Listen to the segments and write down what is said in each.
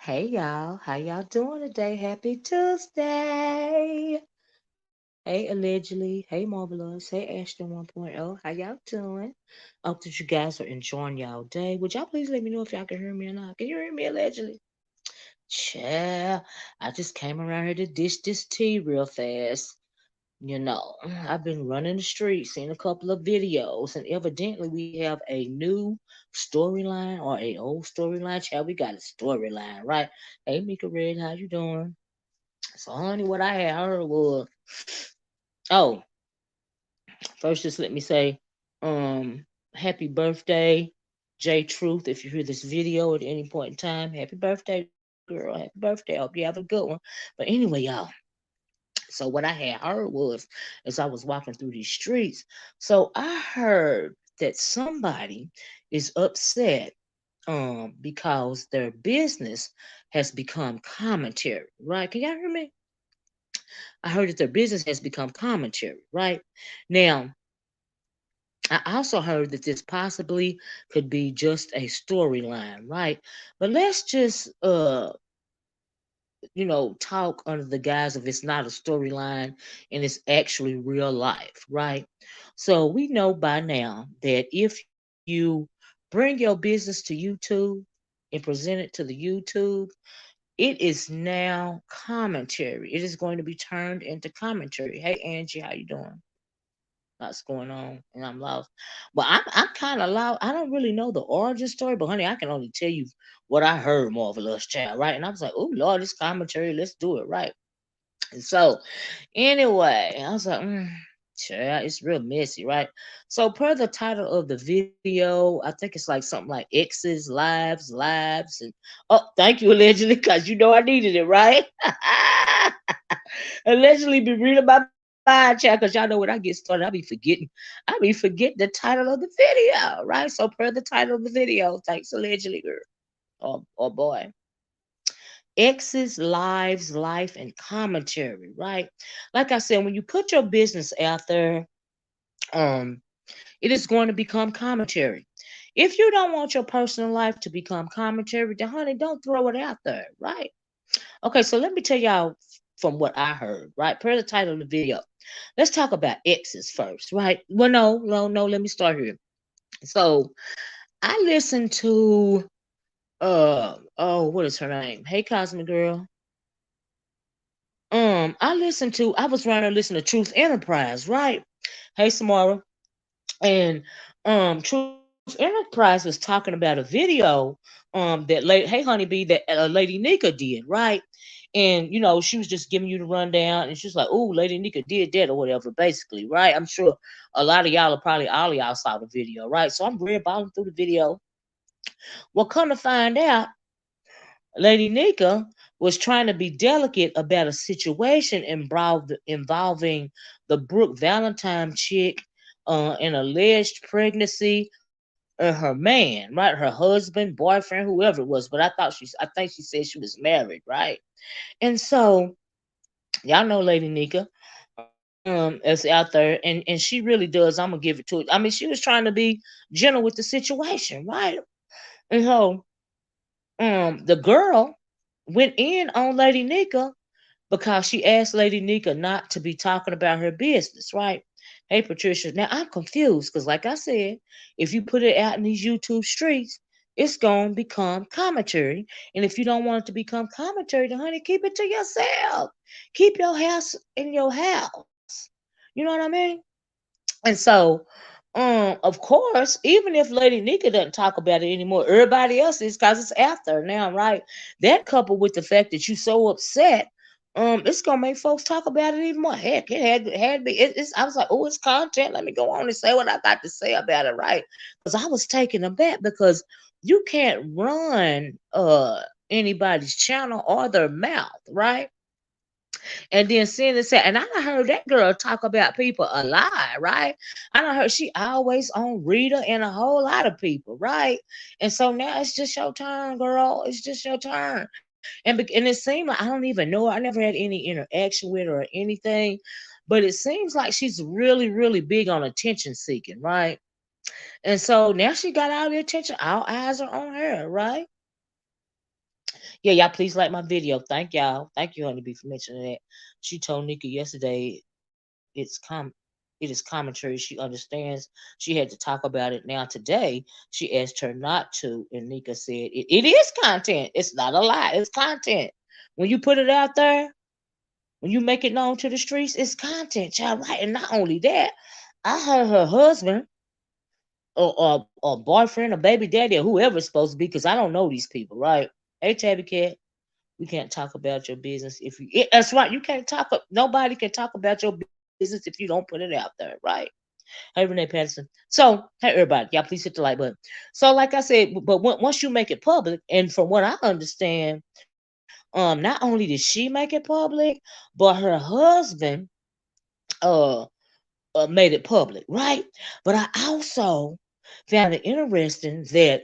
Hey y'all, how y'all doing today? Happy Tuesday. Hey Allegedly, hey Marvelous, hey Ashton 1.0, how y'all doing? Hope that you guys are enjoying y'all day. Would y'all please let me know if y'all can hear me or not? Can you hear me Allegedly? Child, I just came around here to dish this tea real fast. I've been running the streets, seen a couple of videos, and evidently we have a new storyline or a old storyline. Child, we got a storyline, right? Hey, Mika Red, how you doing? So, honey, what I had heard was, oh, first just let me say, um, happy birthday, J Truth. If you hear this video at any point in time, happy birthday, girl. Happy birthday. I hope you have a good one. But anyway, y'all. So what I had heard was, as I was walking through these streets, so I heard that somebody is upset because their business has become commentary, right? Can y'all hear me? I heard that their business has become commentary, right? Now, I also heard that this possibly could be just a storyline, right? But let's just talk under the guise of it's not a storyline and it's actually real life, right? So we know by now that if you bring your business to YouTube and present it to the YouTube, it is now commentary. It is going to be turned into commentary. Hey Angie, how you doing? What's going on? And I'm lost. But I'm kind of lost. I don't really know the origin story, but honey, I can only tell you what I heard, Marvelous Child, right? And I was like, oh Lord, this commentary, let's do it, right? And so anyway, I was like, child, it's real messy, right? So per the title of the video, I think it's like something like Exes, Lives, and oh, thank you, allegedly, because you know I needed it, right? Allegedly be reading my mind, chat, because y'all know when I get started, I be forgetting the title of the video, right? So per the title of the video, thanks allegedly, girl or boy. Ex's lives, life, and commentary, right? Like I said, when you put your business out there, um, it is going to become commentary. If you don't want your personal life to become commentary, then honey, don't throw it out there, right? Okay, so let me tell y'all from what I heard, right? Per the title of the video. Let's talk about exes first, right? Well, no, let me start here. So I listened to what is her name? Hey Cosmic Girl. I was running listening to Truth Enterprise, right? Hey Samara. And Truth Enterprise was talking about a video that hey Honeybee that Lady Nika did, right? And she was just giving you the rundown and she's like, oh, Lady Nika did that or whatever, basically, right? I'm sure a lot of y'all are probably all of y'all saw the video, right? So I'm reballing through the video. Well, come to find out, Lady Nika was trying to be delicate about a situation involving the Brooke Valentine chick, an alleged pregnancy, and her man, right? Her husband, boyfriend, whoever it was. But I think she said she was married, right? And so y'all know Lady Nika is out there, and she really does. I'm gonna give it to it. I mean, she was trying to be gentle with the situation, right? And so the girl went in on Lady Nika because she asked Lady Nika not to be talking about her business, right? Hey, Patricia. Now I'm confused because, like I said, if you put it out in these YouTube streets, it's going to become commentary. And if you don't want it to become commentary, then honey, keep it to yourself. Keep your house in your house. You know what I mean? And so, of course, even if Lady Nika doesn't talk about it anymore, everybody else is because it's after now, right? That coupled with the fact that you're so upset, it's gonna make folks talk about it even more. Heck, it had to be. It's. I was like, oh, it's content. Let me go on and say what I got to say about it, right? Because I was taken aback because you can't run anybody's channel or their mouth, right? And then seeing this, and I done heard that girl talk about people a lot, right? I done heard she always on Rita and a whole lot of people, right? And so now it's just your turn, girl. It's just your turn. And it seemed like I don't even know her. I never had any interaction with her or anything, but it seems like she's really, really big on attention seeking, right? And so now she got all the attention. All eyes are on her, right? Yeah, y'all please like my video. Thank y'all. Thank you, Honeybee, for mentioning that. She told Nika yesterday it is commentary. She understands. She had to talk about it. Now today, she asked her not to, and Nika said it is content. It's not a lie. It's content. When you put it out there, when you make it known to the streets, it's content, child. Right? And not only that, I heard her husband or boyfriend or baby daddy or whoever it's supposed to be, because I don't know these people, right? Hey, Tabby Kid. We can't talk about your business if you. That's right. You can't talk. Nobody can talk about your business if you don't put it out there, right? Hey, Renee Patterson. So, hey, everybody, y'all, please hit the like button. So, like I said, but once you make it public, and from what I understand, not only did she make it public, but her husband, uh, made it public, right? But I also found it interesting that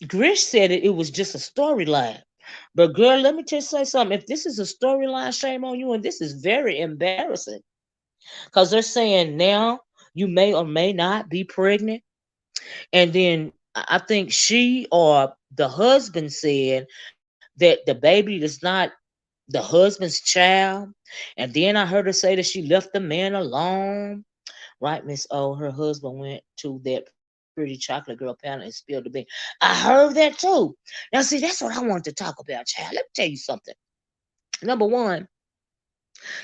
Grish said it was just a storyline. But girl, let me just say something. If this is a storyline, shame on you. And this is very embarrassing. Because they're saying now you may or may not be pregnant. And then I think she or the husband said that the baby is not the husband's child. And then I heard her say that she left the man alone. Right, Miss O, her husband went to that pretty chocolate girl panel and spilled the beans. I heard that too. Now, see, that's what I wanted to talk about, child. Let me tell you something. Number one,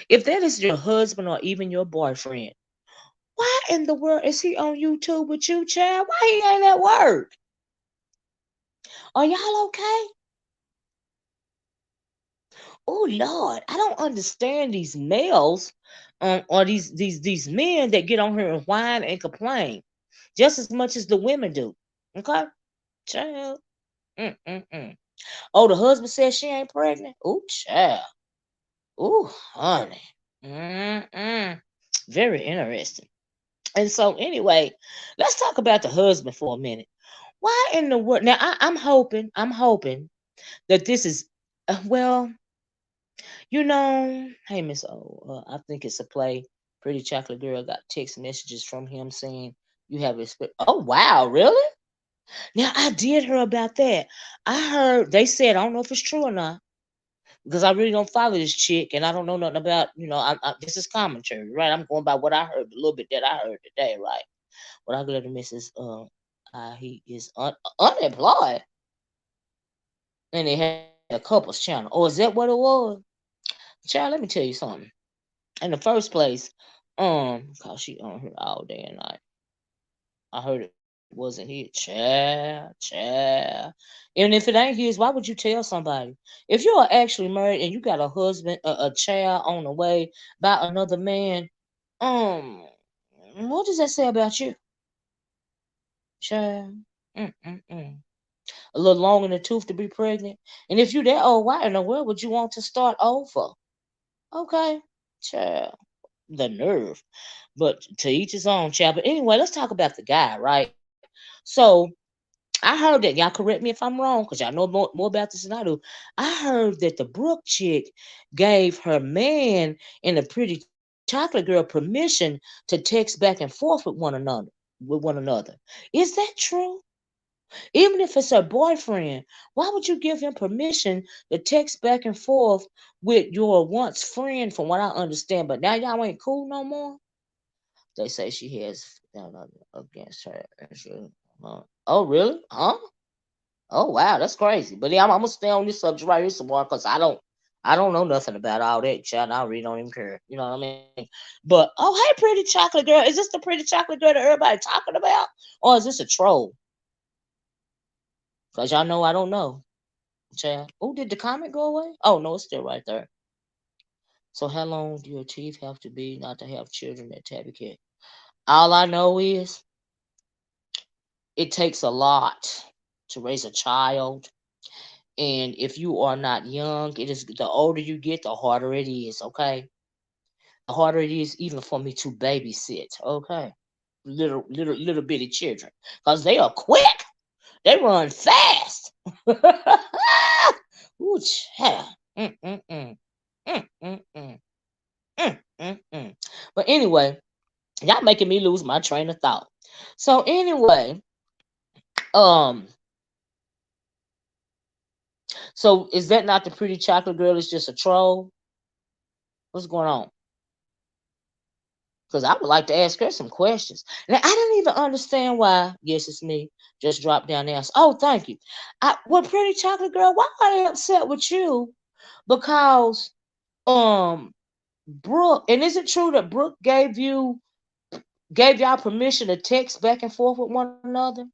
if that is your husband or even your boyfriend, why in the world is he on YouTube with you, child? Why he ain't at work? Are y'all okay? Oh Lord, I don't understand these males, or these men that get on here and whine and complain just as much as the women do. Okay, child. Mm-mm-mm. Oh, the husband says she ain't pregnant. Oh, child. Oh, honey. Mm-mm. Very interesting. And so, anyway, let's talk about the husband for a minute. Why in the world? Now, I'm hoping that this is, well, hey, Miss O, I think it's a play. Pretty Chocolate Girl got text messages from him saying you have expect. Oh, wow, really? Now, I did hear about that. I heard they said, I don't know if it's true or not, because I really don't follow this chick and I don't know nothing about, this is commentary, right? I'm going by what I heard, a little bit that I heard today, right? What I got to miss is he is unemployed and they had a couples channel. Oh, is that what it was? Child, let me tell you something. In the first place, cause she on here all day and night. I heard it wasn't his. Child. And if it ain't his, why would you tell somebody? If you are actually married and you got a husband, a child on the way by another man, um, what does that say about you, child? Mm-mm-mm. A little long in the tooth to be pregnant. And if you that old, why in the world would you want to start over? Okay, child. The nerve. But to each his own, child. But anyway, let's talk about the guy, right? So I heard that, y'all correct me if I'm wrong, because y'all know more about this than I do. I heard that the Brooke chick gave her man and the pretty chocolate girl permission to text back and forth with one another. Is that true? Even if it's her boyfriend, why would you give him permission to text back and forth with your once friend, from what I understand? But now y'all ain't cool no more? They say she has against her. Oh, really? Huh? Oh, wow, that's crazy. But yeah, I'm gonna stay on this subject right here some more, because I don't know nothing about all that, child. I really don't even care. You know what I mean? But oh, hey, pretty chocolate girl, is this the pretty chocolate girl that everybody talking about, or is this a troll? Cause y'all know I don't know, child. Oh, did the comment go away? Oh no, it's still right there. So how long do your teeth have to be not to have children at Tabby Kid? All I know is it takes a lot to raise a child. And if you are not young, it is the older you get, the harder it is, okay? The harder it is even for me to babysit, okay? Little bitty children. Because they are quick. They run fast. Ooh, child. Mm-mm-mm. Mm-mm-mm. Mm-mm-mm. But anyway, y'all making me lose my train of thought. So anyway, um, so is that not the pretty chocolate girl? It's just a troll? What's going on? Because I would like to ask her some questions. Now I didn't even understand why. Yes, it's me. Just drop down there. Oh, thank you. Well, pretty chocolate girl, why are they upset with you? Because um Brooke, and is it true that Brooke gave y'all permission to text back and forth with one another?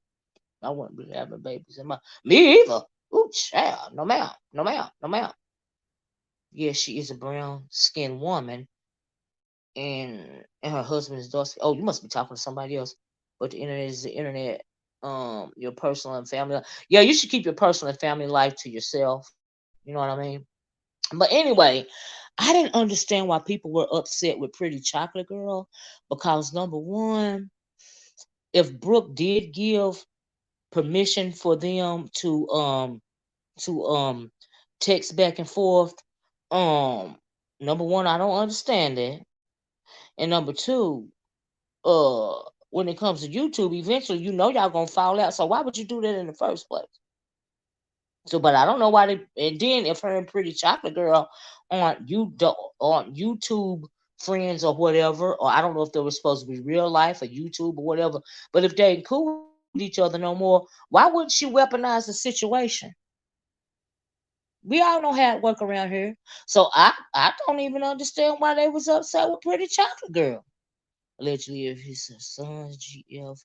I wouldn't be having babies in my me either. Ooh, child. No ma'am. No ma'am. No ma'am. Yes, she is a brown skinned woman, and her husband is Dusty. Oh, you must be talking to somebody else. But the internet is the internet. Your personal and family Yeah, you should keep your personal and family life to yourself. You know what I mean? But anyway, I didn't understand why people were upset with Pretty Chocolate Girl because number one, if Brooke did give permission for them to text back and forth, um number one, I don't understand that. And number two, uh when it comes to YouTube, eventually you know y'all gonna fall out. So why would you do that in the first place? So, but I don't know why they. And then if her and Pretty Chocolate Girl aren't YouTube friends or whatever, or I don't know if they were supposed to be real life or YouTube or whatever. But if they ain't cool with each other no more, why wouldn't she weaponize the situation? We all know how it work around here. So I don't even understand why they was upset with Pretty Chocolate Girl. Allegedly, if his son's GF,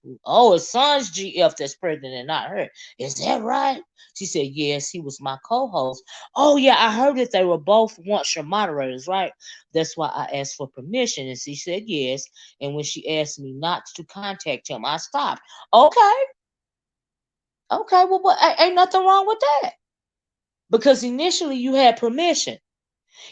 his son's GF that's pregnant and not her. Is that right? She said, yes, he was my co host. Oh, yeah, I heard that they were both once your moderators, right? That's why I asked for permission. And she said, yes. And when she asked me not to contact him, I stopped. Okay. Okay. Well, ain't nothing wrong with that. Because initially you had permission.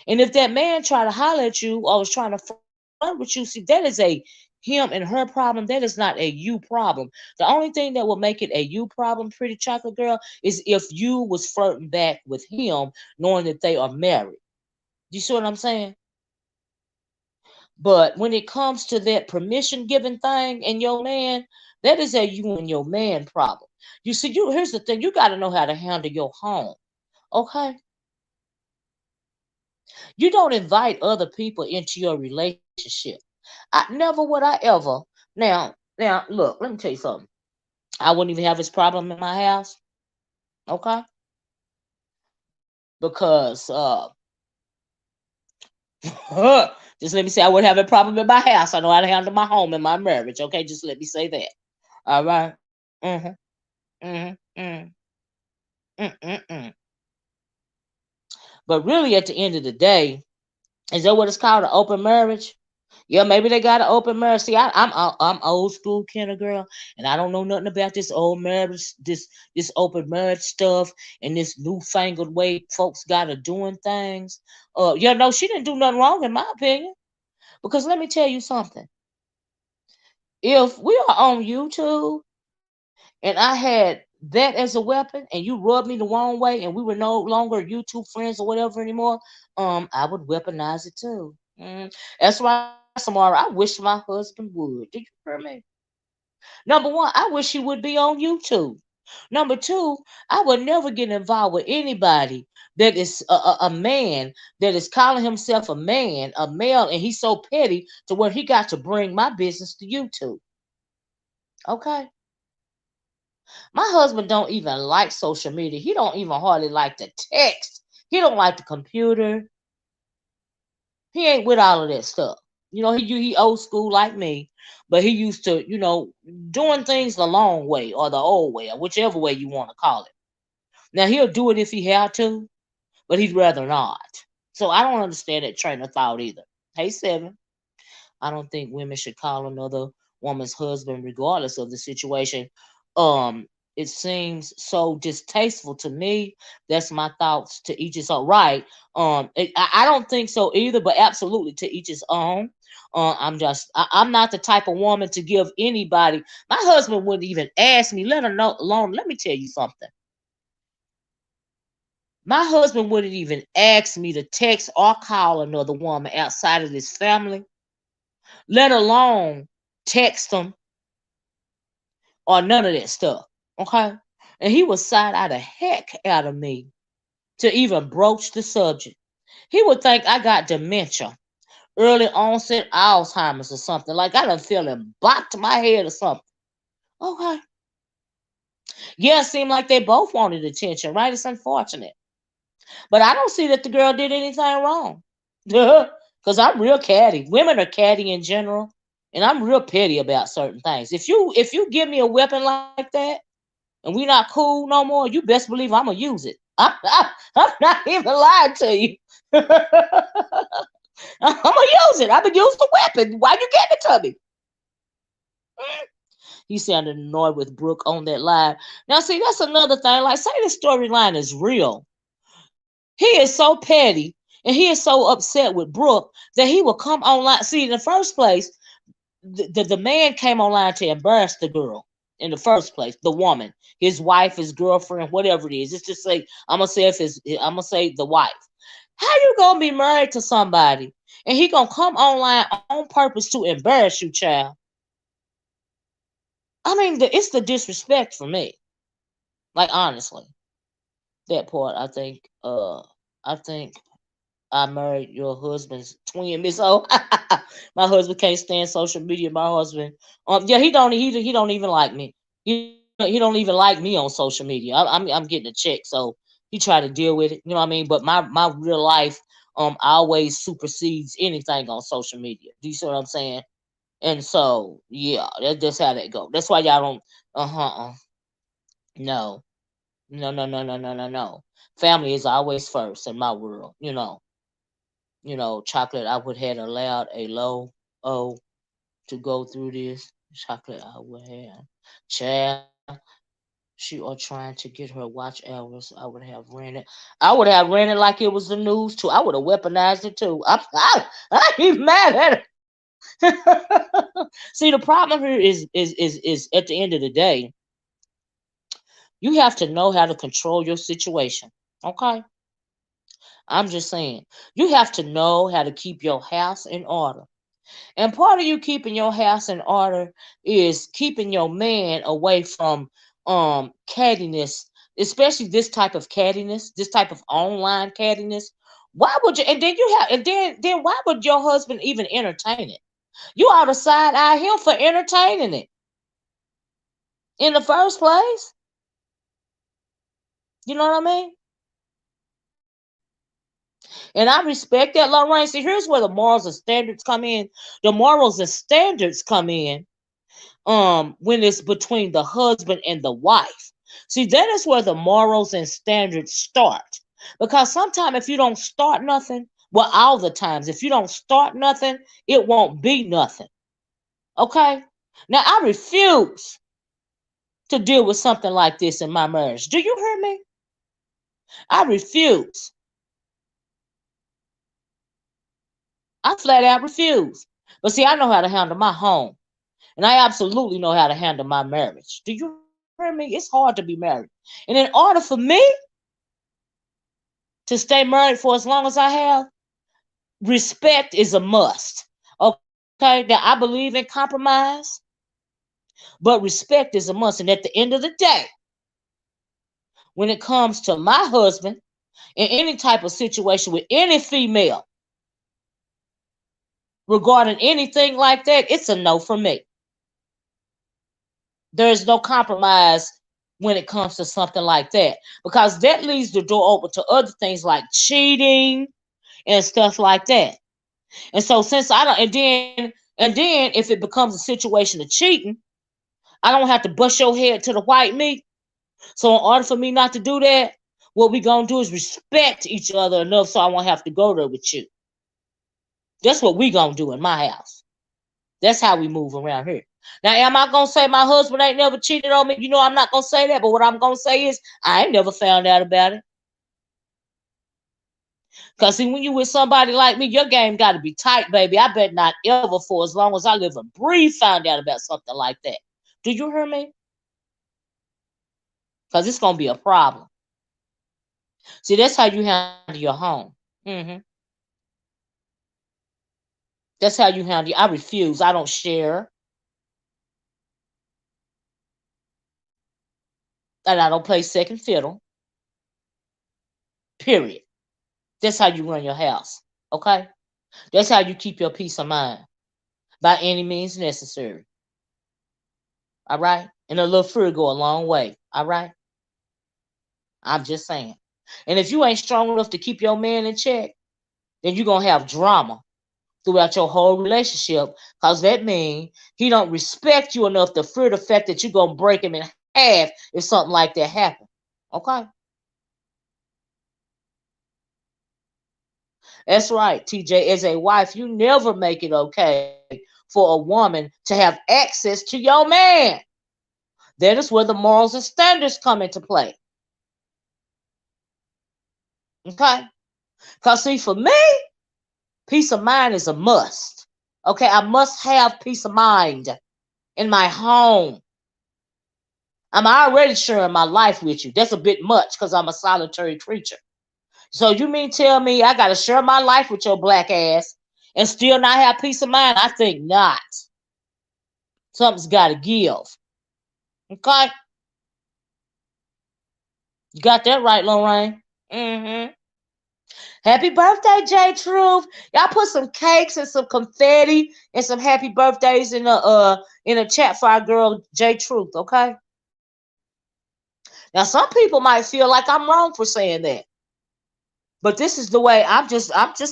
And if that man tried to holler at you or was trying to flirt with you, see, that is a him and her problem. That is not a you problem. The only thing that will make it a you problem, Pretty Chocolate Girl, is if you was flirting back with him knowing that they are married. You see what I'm saying? But when it comes to that permission giving thing and your man, that is a you and your man problem. You see, here's the thing, you gotta know how to handle your home. Okay? You don't invite other people into your relationship. I never would I ever. Now, look, let me tell you something. I wouldn't even have this problem in my house, okay? Because just let me say I wouldn't have a problem in my house. I know how to handle my home and my marriage, okay? Just let me say that. All right. Mm-hmm. Mm-hmm. Mm-hmm. But really, at the end of the day, is that what it's called? An open marriage? Yeah, maybe they got an open marriage. See, I'm old school kind of girl, and I don't know nothing about this old marriage, this open marriage stuff, and this newfangled way folks got of doing things. Yeah, no, she didn't do nothing wrong in my opinion. Because let me tell you something. If we are on YouTube and I had that as a weapon, and you rubbed me the wrong way, and we were no longer YouTube friends or whatever anymore, I would weaponize it too. That's right, Samara. I wish my husband would. Did you hear me? Number one, I wish he would be on YouTube. Number two, I would never get involved with anybody that is a man that is calling himself a male, and he's so petty to where he got to bring my business to YouTube. Okay. My husband don't even like social media. He don't even hardly like the text. He don't like the computer. He ain't with all of that stuff. He old school like me, but he used to, doing things the long way or the old way or whichever way you want to call it. Now he'll do it if he had to, but he'd rather not. So I don't understand that train of thought either. Hey, Seven. I don't think women should call another woman's husband regardless of the situation. it seems so distasteful to me. That's my thoughts. To each his own. Right. I don't think so either, but absolutely to each his own. I'm not the type of woman to give anybody. My husband wouldn't even ask me, let alone. Let me tell you something. My husband wouldn't even ask me to text or call another woman outside of his family, let alone text them or none of that stuff. Okay. And he would side eye the heck out of me to even broach the subject. He would think I got dementia, early onset Alzheimer's or something. Like I done feel him bop to my head or something. Okay. Yeah, it seemed like they both wanted attention, right? It's unfortunate. But I don't see that the girl did anything wrong. Because I'm real catty. Women are catty in general. And I'm real petty about certain things. If you give me a weapon like that and we not cool no more, you best believe I'm gonna use it. I'm not even lying to you. I'm gonna use it. I'm gonna use the weapon. Why you gave it to me? He sounded annoyed with Brooke on that live. Now, see, that's another thing. Like, say the storyline is real. He is so petty and he is so upset with Brooke that he will come online. See, in the first place, the man came online to embarrass the girl in the first place, the woman, his wife, his girlfriend, whatever it is. It's just say I'm gonna say the wife. How you gonna be married to somebody and he gonna come online on purpose to embarrass you, child? I mean, it's the disrespect for me. Like honestly, that part I think I married your husband's twin, Miss O. My husband can't stand social media. My husband, yeah, he don't even like me. He don't even like me on social media. I'm getting a check, so he try to deal with it. You know what I mean? But my real life always supersedes anything on social media. Do you see what I'm saying? And so yeah, that's how that go. That's why y'all don't. No, no. Family is always first in my world. Chocolate, I would have allowed a low O to go through this. Chocolate, I would have. Child, she are trying to get her watch hours. I would have ran it like it was the news too. I would have weaponized it too. I ain't mad at her. See, the problem here is at the end of the day, you have to know how to control your situation. Okay? I'm just saying. You have to know how to keep your house in order. And part of you keeping your house in order is keeping your man away from cattiness, especially this type of cattiness, this type of online cattiness. Why would you and then why would your husband even entertain it? You ought to side eye him for entertaining it in the first place. You know what I mean? And I respect that, Lorraine. See, here's where the morals and standards come in. The morals and standards come in when it's between the husband and the wife. See, that is where the morals and standards start. Because sometimes if you don't start nothing, well, all the times, if you don't start nothing, it won't be nothing. Okay? Now, I refuse to deal with something like this in my marriage. Do you hear me? I refuse. I flat out refuse. But see, I know how to handle my home. And I absolutely know how to handle my marriage. Do you hear me? It's hard to be married. And in order for me to stay married for as long as I have, respect is a must. Okay, now I believe in compromise, but respect is a must. And at the end of the day, when it comes to my husband, in any type of situation with any female regarding anything like that, it's a no for me. There's no compromise when it comes to something like that, because that leaves the door open to other things like cheating and stuff like that. And so since I don't, and then if it becomes a situation of cheating, I don't have to bust your head to the white meat. So in order for me not to do that, what we gonna do is respect each other enough so I won't have to go there with you. That's what we gonna do in my house. That's how we move around here. Now, am I going to say my husband ain't never cheated on me? You know, I'm not going to say that. But what I'm going to say is I ain't never found out about it. Because, see, when you with somebody like me, your game got to be tight, baby. I bet not ever, for as long as I live and breathe, find out about something like that. Do you hear me? Because it's going to be a problem. See, that's how you handle your home. That's how you handle it. I refuse. I don't share. And I don't play second fiddle. Period. That's how you run your house. Okay? That's how you keep your peace of mind. By any means necessary. All right? And a little fear go a long way. All right? I'm just saying. And if you ain't strong enough to keep your man in check, then you're going to have drama throughout your whole relationship, because that means he don't respect you enough to fear the fact that you're going to break him in half if something like that happens. Okay? That's right, TJ. As a wife, you never make it okay for a woman to have access to your man. That is where the morals and standards come into play. Okay? Because, see, for me, peace of mind is a must. Okay? I must have peace of mind in my home. I'm already sharing my life with you. That's a bit much because I'm a solitary creature. So you mean tell me I got to share my life with your black ass and still not have peace of mind? I think not. Something's got to give. Okay? You got that right, Lorraine. Happy birthday, J Truth. Y'all put some cakes and some confetti and some happy birthdays in a chat for our girl J Truth, okay? Now some people might feel like I'm wrong for saying that. But this is the way I'm just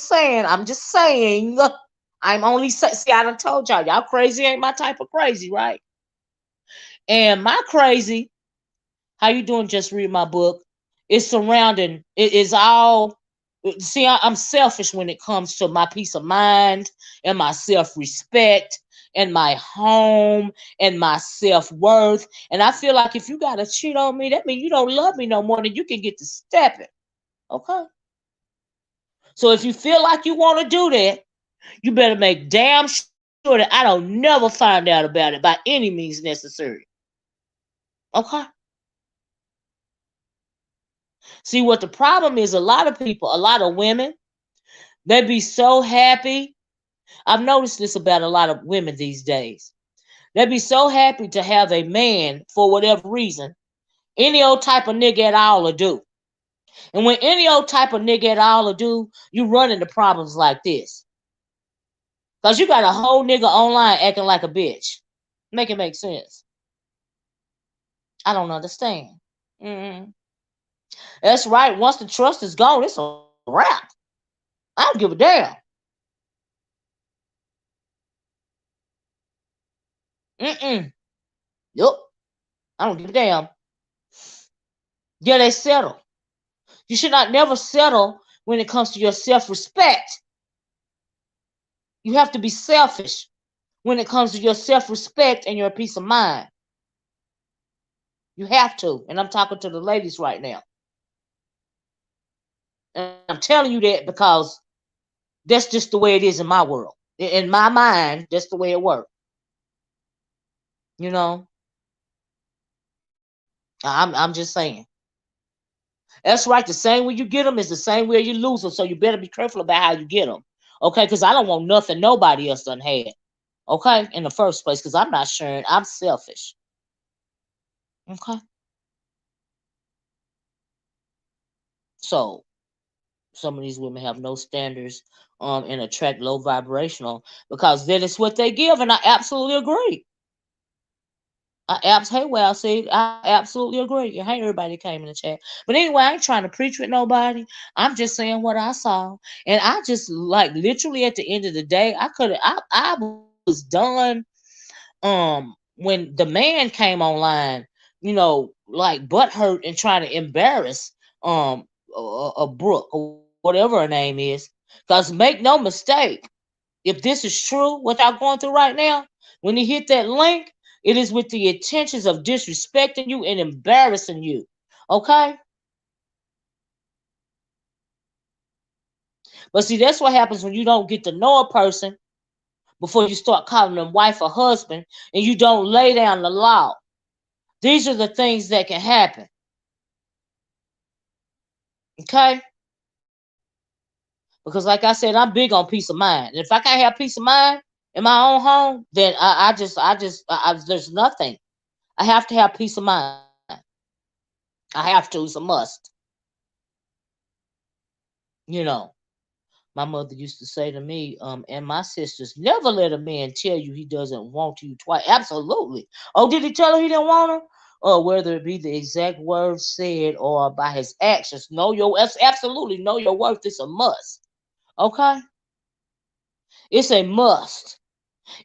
saying. I'm only see, I done told y'all crazy ain't my type of crazy, right? And my crazy, how you doing? Just read my book. It's surrounding, it is all, see, I'm selfish when it comes to my peace of mind and my self-respect and my home and my self-worth. And I feel like if you got to cheat on me, that means you don't love me no more than you can get to stepping. Okay? So if you feel like you want to do that, you better make damn sure that I don't never find out about it by any means necessary. Okay? See, what the problem is, a lot of people, a lot of women, they be so happy. I've noticed this about a lot of women these days. They be so happy to have a man for whatever reason. Any old type of nigga at all will do. And when any old type of nigga at all will do, you run into problems like this. Because you got a whole nigga online acting like a bitch. Make it make sense. I don't understand. That's right. Once the trust is gone, it's a wrap. I don't give a damn. Yup. I don't give a damn. Yeah, they settle. You should not never settle when it comes to your self-respect. You have to be selfish when it comes to your self-respect and your peace of mind. You have to. And I'm talking to the ladies right now. And I'm telling you that because that's just the way it is in my world. In my mind, that's the way it works. You know? I'm just saying. That's right. The same way you get them is the same way you lose them. So you better be careful about how you get them. Okay? Because I don't want nothing nobody else done had. Okay? In the first place. Because I'm not sharing. I'm selfish. Okay? So some of these women have no standards and attract low vibrational because that is what they give. And I absolutely agree. I absolutely agree. Hey, everybody came in the chat. But anyway, I ain't trying to preach with nobody. I'm just saying what I saw. And I just like literally at the end of the day, I was done when the man came online, like butthurt and trying to embarrass a Brooke or whatever her name is. Because make no mistake, if this is true, what y'all going through right now, When he hit that link, it is with the intentions of disrespecting you and embarrassing you. Okay? But see, that's what happens when you don't get to know a person before you start calling them wife or husband, and you don't lay down the law. These are the things that can happen. Okay? Because like I said, I'm big on peace of mind. And if I can't have peace of mind in my own home, then there's nothing. I have to have peace of mind. I have to. It's a must. You know, my mother used to say to me, and my sisters, never let a man tell you he doesn't want you twice. Absolutely. Oh, did he tell her he didn't want her? Or whether it be the exact words said or by his actions. Absolutely know your worth. It's a must. Okay? It's a must.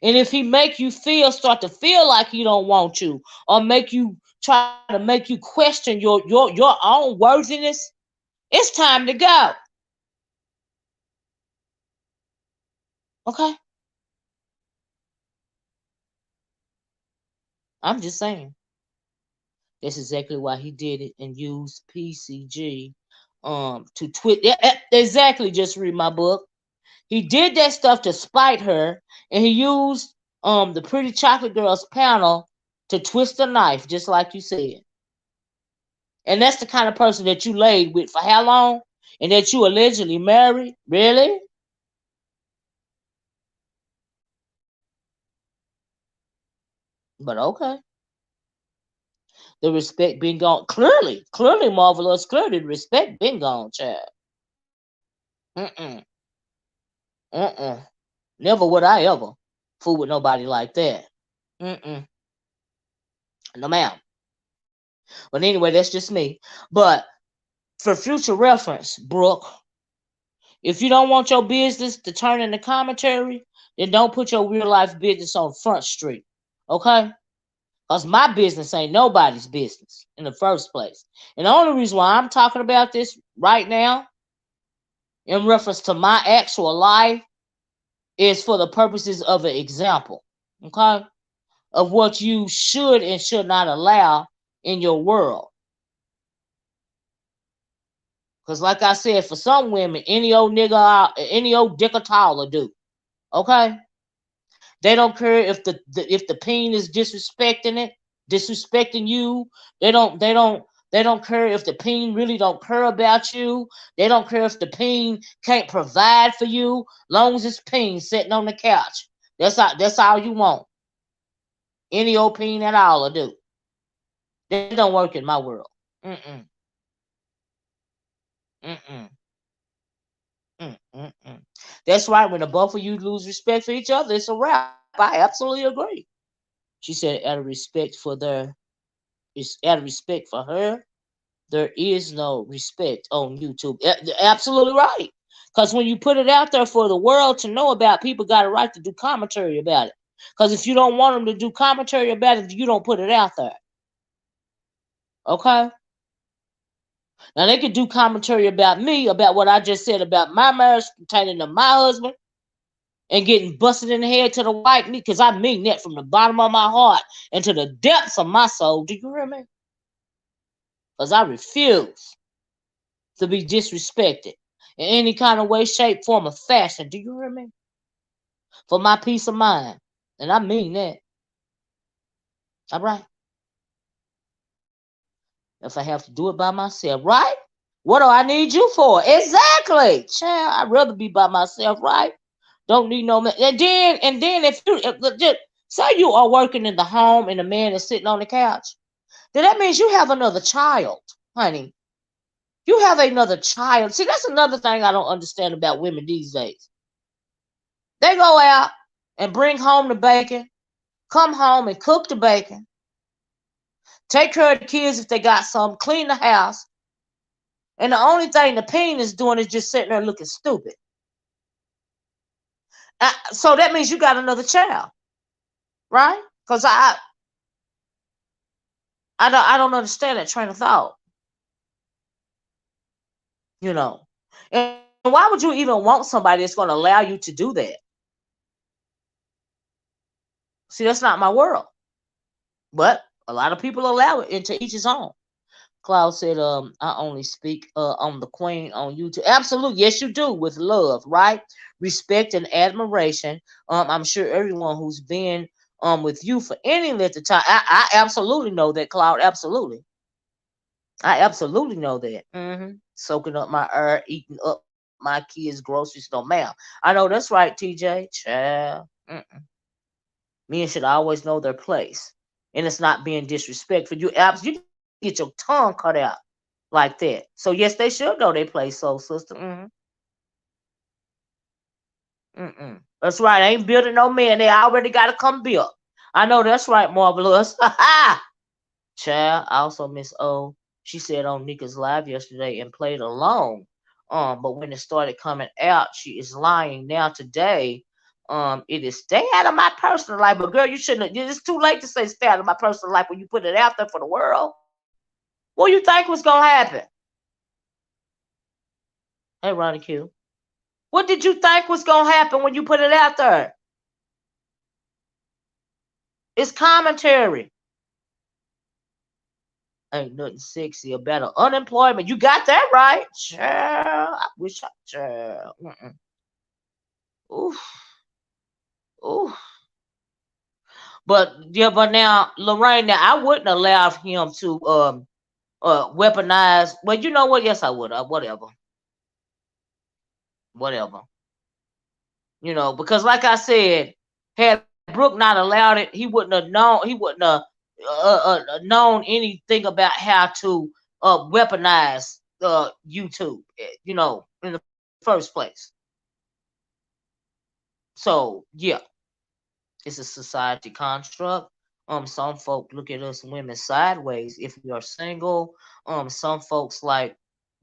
And if he make you start to feel like he don't want you, or try to make you question your own worthiness, it's time to go. Okay? I'm just saying. That's exactly why he did it and used PCG to twit. Exactly, just read my book. He did that stuff to spite her, and he used the Pretty Chocolate Girls panel to twist the knife, just like you said. And that's the kind of person that you laid with for how long? And that you allegedly married? Really? But okay. The respect been gone. Clearly, Marvelous. Clearly, the respect been gone, child. Mm-mm. Mm-mm. Never would I ever fool with nobody like that. Mm-mm. No, ma'am. But anyway, that's just me. But for future reference, Brooke, if you don't want your business to turn into commentary, then don't put your real life business on Front Street. Okay? Because my business ain't nobody's business in the first place. And the only reason why I'm talking about this right now, in reference to my actual life, is for the purposes of an example. Okay? Of what you should and should not allow in your world. Because like I said, for some women, any old nigga, any old dick or tall will do. Okay? They don't care if the peen is disrespecting you. They don't care if the peen really don't care about you. They don't care if the peen can't provide for you. Long as it's peen sitting on the couch. That's all you want. Any old peen at all will do. That don't work in my world. Mm-mm. Mm-mm. Mm-mm. That's right. When the both of you lose respect for each other, it's a wrap. I absolutely agree. She said, out of respect for her, there is no respect on YouTube. Absolutely right. Because when you put it out there for the world to know about, people got a right to do commentary about it. Because if you don't want them to do commentary about it, you don't put it out there. Okay? Now they could do commentary about me, about what I just said about my marriage pertaining to my husband, and getting busted in the head to the white meat, because I mean that from the bottom of my heart and to the depths of my soul. Do you hear me? Because I refuse to be disrespected in any kind of way, shape, form, or fashion. Do you hear me? For my peace of mind. And I mean that. All right. If I have to do it by myself, right? What do I need you for? Exactly. Child, I'd rather be by myself, right? Don't need no man. And then if just say you are working in the home and the man is sitting on the couch, then that means you have another child, honey. You have another child. See, that's another thing I don't understand about women these days. They go out and bring home the bacon, come home and cook the bacon, take care of the kids if they got some, clean the house, and the only thing the peen is doing is just sitting there looking stupid. So that means you got another child, right? Because I don't understand that train of thought, you know. And why would you even want somebody that's going to allow you to do that? See, that's not my world. But a lot of people allow it, into each his own. Cloud said, I only speak on the queen on YouTube. Absolutely, yes, you do, with love, right? Respect and admiration. I'm sure everyone who's been with you for any length of time, I absolutely know that, Cloud. Absolutely. I absolutely know that. Soaking up my air, eating up my kids' groceries, no ma'am. I know that's right, TJ. Child. Men should always know their place. And it's not being disrespectful. You need to get your tongue cut out like that. So yes, they should know their place, soul sister. That's right. I ain't building no man. They already got to come build. I know that's right, Marvelous. Child, I also Miss O. She said on Nika's live yesterday and played along. But when it started coming out, she is lying. Now today, it is stay out of my personal life. But girl, you shouldn't. It's too late to say stay out of my personal life when you put it out there for the world. What do you think was gonna happen? Hey, Ronnie Q. What did you think was gonna happen when you put it out there? It's commentary. Ain't nothing sexy about unemployment. You got that right. Child. I wish I child. Oof. Oof. But yeah, but now Lorraine, now I wouldn't allow him to weaponize. Well, you know what? Yes, I would. Whatever. Whatever. You know, because like I said, had Brooke not allowed it, he wouldn't have known. He wouldn't have known anything about how to weaponize YouTube. You know, in the first place. So yeah, it's a society construct. Some folk look at us women sideways if we are single. Some folks like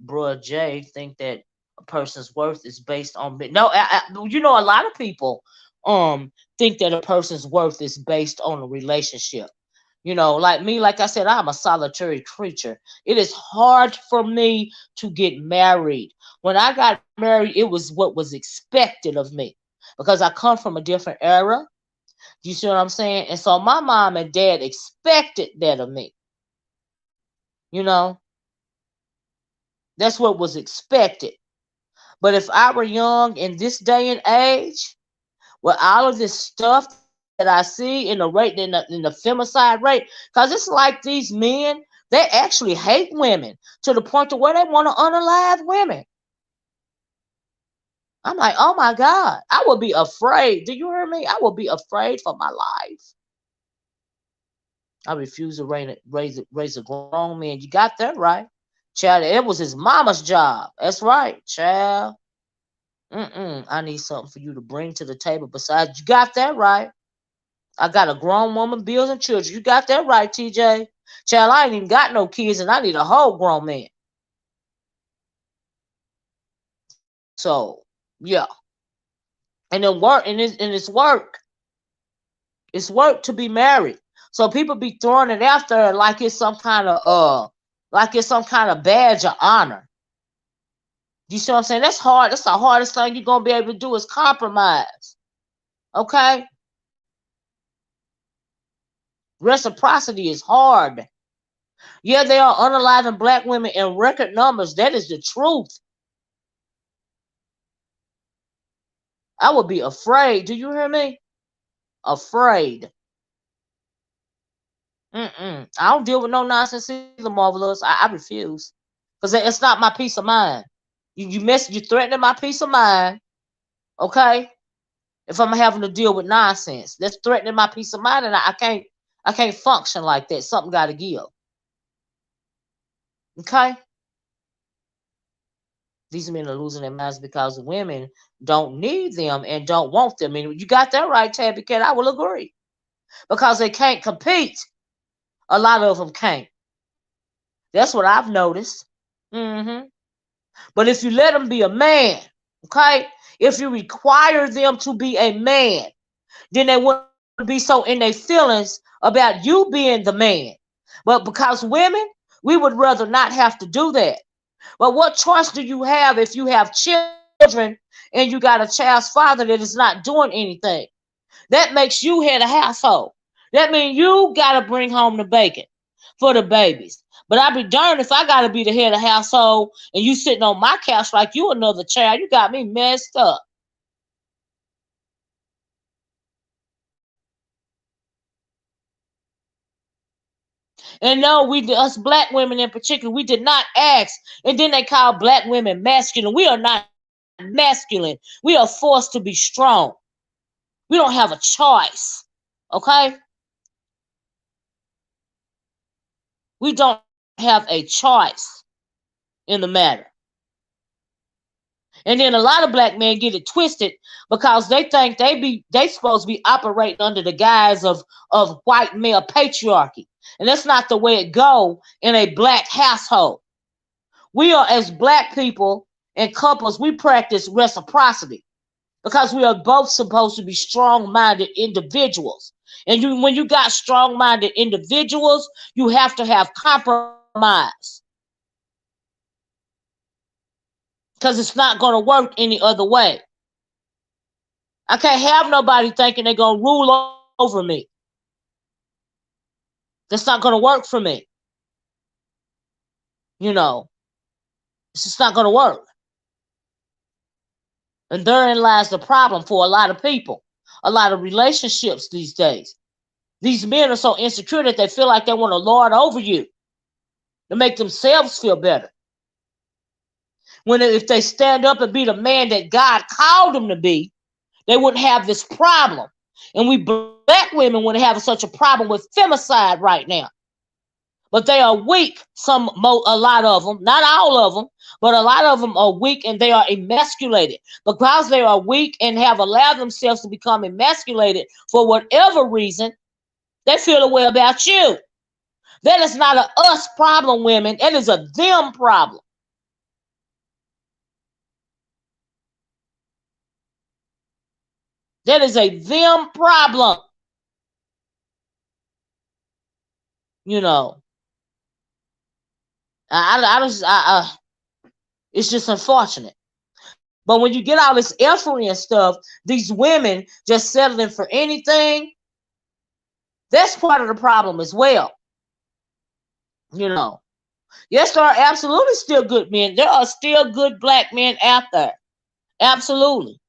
Bruh J think that a person's worth is based on no. You know, a lot of people think that a person's worth is based on a relationship. You know, like me, like I said, I'm a solitary creature. It is hard for me to get married. When I got married, it was what was expected of me because I come from a different era. You see what I'm saying? And so my mom and dad expected that of me. You know, that's what was expected. But if I were young in this day and age, with all of this stuff that I see in the rate in the femicide rate, because it's like these men, they actually hate women to the point to where they want to unalive women. I'm like, oh my God, I would be afraid. Do you hear me? I would be afraid for my life. I refuse to raise a grown man. You got that right, child. It was his mama's job. That's right, child. I need something for you to bring to the table besides. You got that right. I got a grown woman, bills, and children. You got that right, TJ. Child, I ain't even got no kids, and I need a whole grown man. So, yeah. And then work, and it's work. It's work to be married. So people be throwing it out there like it's some kind of badge of honor. You see what I'm saying? That's hard. That's the hardest thing you're gonna be able to do is compromise. Okay? Reciprocity is hard. Yeah, they are unaliving black women in record numbers. That is the truth. I would be afraid. Do you hear me? Afraid. I don't deal with no nonsense either, Marvelous. I refuse. Because it's not my peace of mind. You're threatening my peace of mind. Okay? If I'm having to deal with nonsense. That's threatening my peace of mind, and I can't function like that. Something gotta give. Okay? These men are losing their minds because women don't need them and don't want them. And you got that right, Tabby Kid. I will agree. Because they can't compete. A lot of them can't. That's what I've noticed. But if you let them be a man, okay? If you require them to be a man, then they wouldn't be so in their feelings about you being the man. But because women, we would rather not have to do that. But what choice do you have if you have children and you got a child's father that is not doing anything? That makes you head of household. That means you got to bring home the bacon for the babies. But I'd be darned if I got to be the head of household and you sitting on my couch like you another child. You got me messed up. And no, us black women in particular, we did not ask. And then they call black women masculine. We are not masculine. We are forced to be strong. We don't have a choice. Okay? We don't have a choice in the matter. And then a lot of black men get it twisted because they think they supposed to be operating under the guise of white male patriarchy. And that's not the way it go in a black household. We are, as black people and couples, we practice reciprocity because we are both supposed to be strong-minded individuals. And when you got strong-minded individuals, you have to have compromise. Because it's not going to work any other way. I can't have nobody thinking they're going to rule over me. That's not going to work for me. You know, it's just not going to work. And therein lies the problem for a lot of people, a lot of relationships these days. These men are so insecure that they feel like they want to lord over you to make themselves feel better. When if they stand up and be the man that God called them to be, they wouldn't have this problem. And we black women wouldn't have such a problem with femicide right now. But they are weak, a lot of them, not all of them, but a lot of them are weak and they are emasculated. Because they are weak and have allowed themselves to become emasculated for whatever reason, they feel a way about you. That is not a us problem, women. That is a them problem. That is a them problem. You know, it's just unfortunate. But when you get all this effery and stuff, these women just settling for anything, that's part of the problem as well. You know, yes, there are absolutely still good men. There are still good black men out there. Absolutely.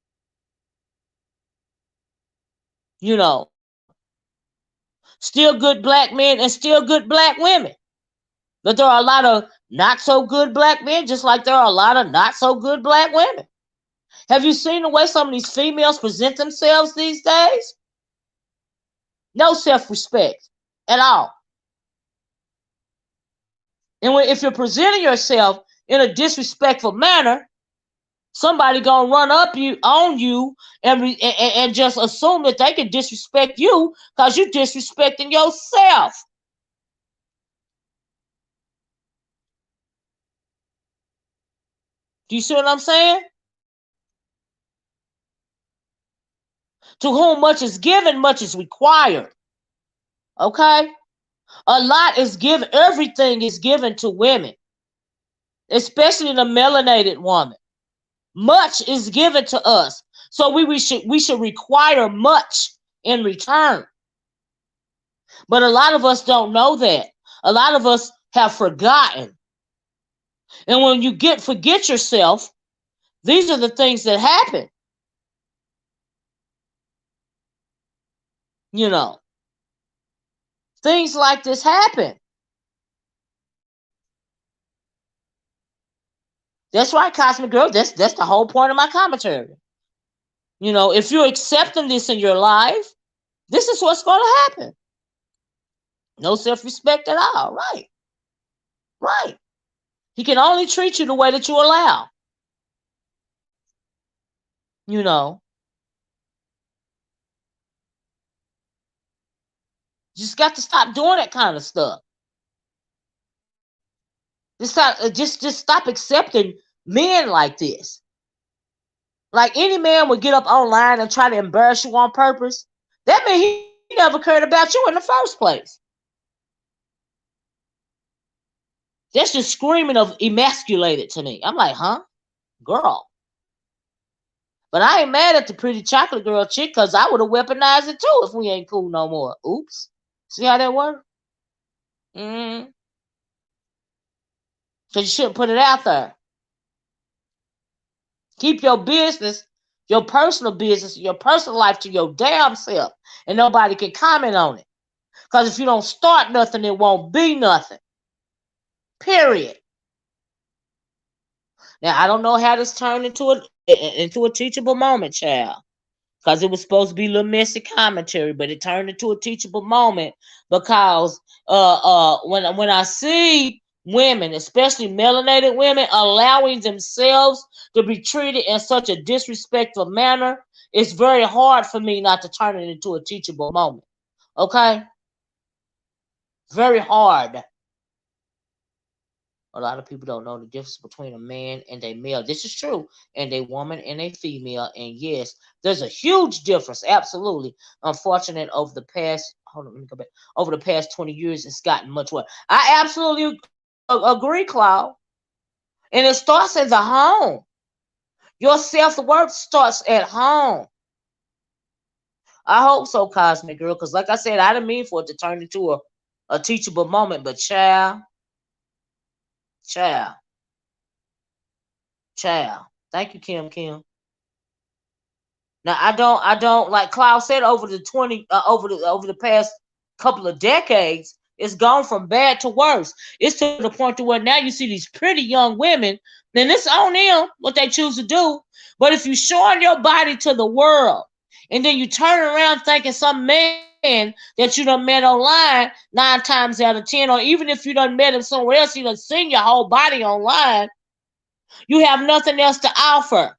You know, still good black men and still good black women. But there are a lot of not so good black men, just like there are a lot of not so good black women. Have you seen the way some of these females present themselves these days? No self-respect at all. And if you're presenting yourself in a disrespectful manner, somebody gonna run up on you and just assume that they can disrespect you because you're disrespecting yourself. Do you see what I'm saying? To whom much is given, much is required. Okay? A lot is given. Everything is given to women, especially the melanated woman. Much is given to us. So we should require much in return. But a lot of us don't know that. A lot of us have forgotten. And when you forget yourself, these are the things that happen. You know, things like this happen. That's right, Cosmic Girl. That's the whole point of my commentary. You know, if you're accepting this in your life, this is what's going to happen. No self-respect at all. Right. Right. He can only treat you the way that you allow. You know. You just got to stop doing that kind of stuff. Just stop accepting men like this. Like any man would get up online and try to embarrass you on purpose. That means he never cared about you in the first place. That's just screaming of emasculated to me. I'm like, huh? Girl. But I ain't mad at the pretty chocolate girl chick because I would have weaponized it too if we ain't cool no more. Oops. See how that works? Mm-hmm. So you shouldn't put it out there. Keep your business, your personal business, your personal life to your damn self. And nobody can comment on it. Because if you don't start nothing, it won't be nothing. Period. Now, I don't know how this turned into a teachable moment, child. Because it was supposed to be a little messy commentary, but it turned into a teachable moment because when I see women, especially melanated women, allowing themselves to be treated in such a disrespectful manner, it's very hard for me not to turn it into a teachable moment. Okay? Very hard. A lot of people don't know the difference between a man and a male. This is true. And a woman and a female. And yes, there's a huge difference. Absolutely. Unfortunate over the past, hold on, let me go back. Over the past 20 years, it's gotten much worse. I absolutely agree, Claude. And it starts in the home. Your self-worth starts at home. I hope so, Cosmic Girl, because like I said, I didn't mean for it to turn into a teachable moment, but child. Thank you, Kim. Now I don't like Cloud said over the past couple of decades, it's gone from bad to worse. It's to the point to where now you see these pretty young women, and it's on them what they choose to do. But if you showing your body to the world, and then you turn around thinking some man that you done met online 9 times out of 10, or even if you done met him somewhere else, you done seen your whole body online, you have nothing else to offer.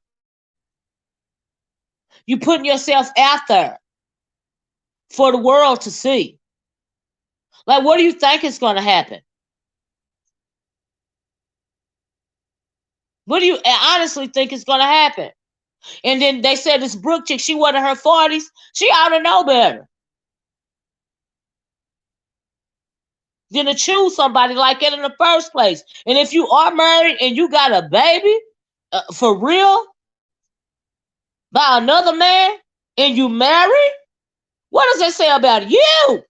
You putting yourself out there for the world to see. Like, what do you think is going to happen? What do you honestly think is going to happen? And then they said this Brooke chick, she was in her 40s. She ought to know better than to choose somebody like that in the first place. And if you are married and you got a baby, for real, by another man, and you married, what does that say about you?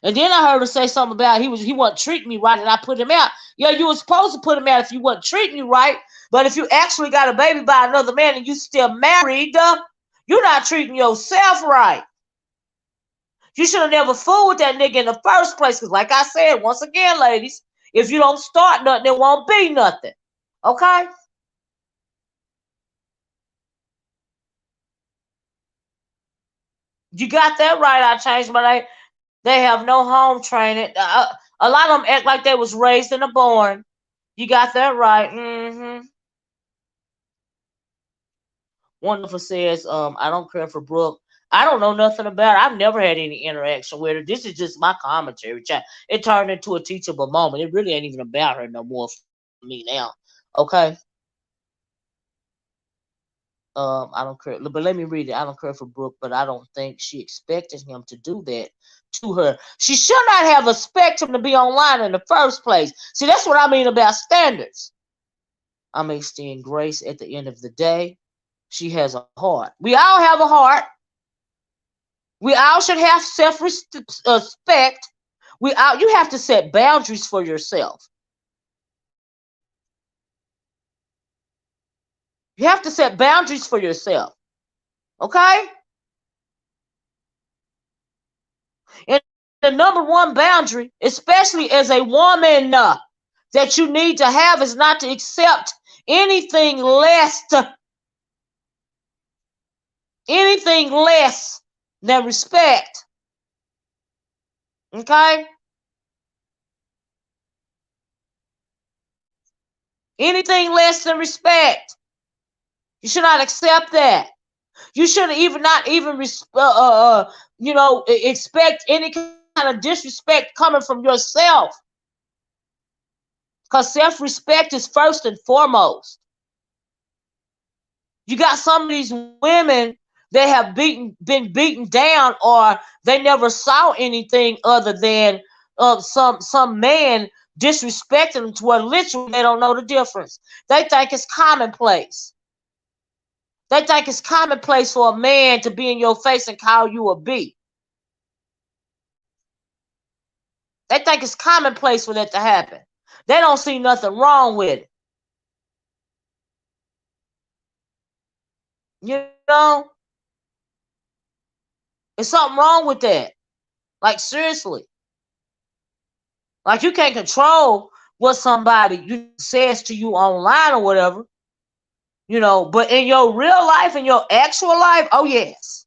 And then I heard her say something about he wasn't treating me right, and I put him out. Yeah, you were supposed to put him out if you wasn't treating you right. But if you actually got a baby by another man and you still married, you're not treating yourself right. You should have never fooled with that nigga in the first place. Because like I said, once again, ladies, if you don't start nothing, there won't be nothing. Okay? You got that right. I changed my name. They have no home training. A lot of them act like they was raised in a barn. You got that right. Mm-hmm. Wonderful says, I don't care for Brooke. I don't know nothing about her. I've never had any interaction with her. This is just my commentary, chat. It turned into a teachable moment. It really ain't even about her no more for me now. Okay? I don't care. But let me read it. I don't care for Brooke, but I don't think she expected him to do that to her. She should not have expected him to be online in the first place. See, that's what I mean about standards. I'm extending grace at the end of the day. She has a heart. We all have a heart. We all should have self-respect. You have to set boundaries for yourself. You have to set boundaries for yourself. Okay? And the number one boundary, especially as a woman, that you need to have is not to accept anything less than respect. Okay? Anything less than respect. You should not accept that. You should not even expect any kind of disrespect coming from yourself. Because self-respect is first and foremost. You got some of these women that have been beaten down, or they never saw anything other than some man disrespecting them to where literally they don't know the difference. They think it's commonplace. They think it's commonplace for a man to be in your face and call you a B. They think it's commonplace for that to happen. They don't see nothing wrong with it. You know? There's something wrong with that. Like, seriously. Like, you can't control what somebody says to you online or whatever. You know, but in your real life, in your actual life, oh, yes.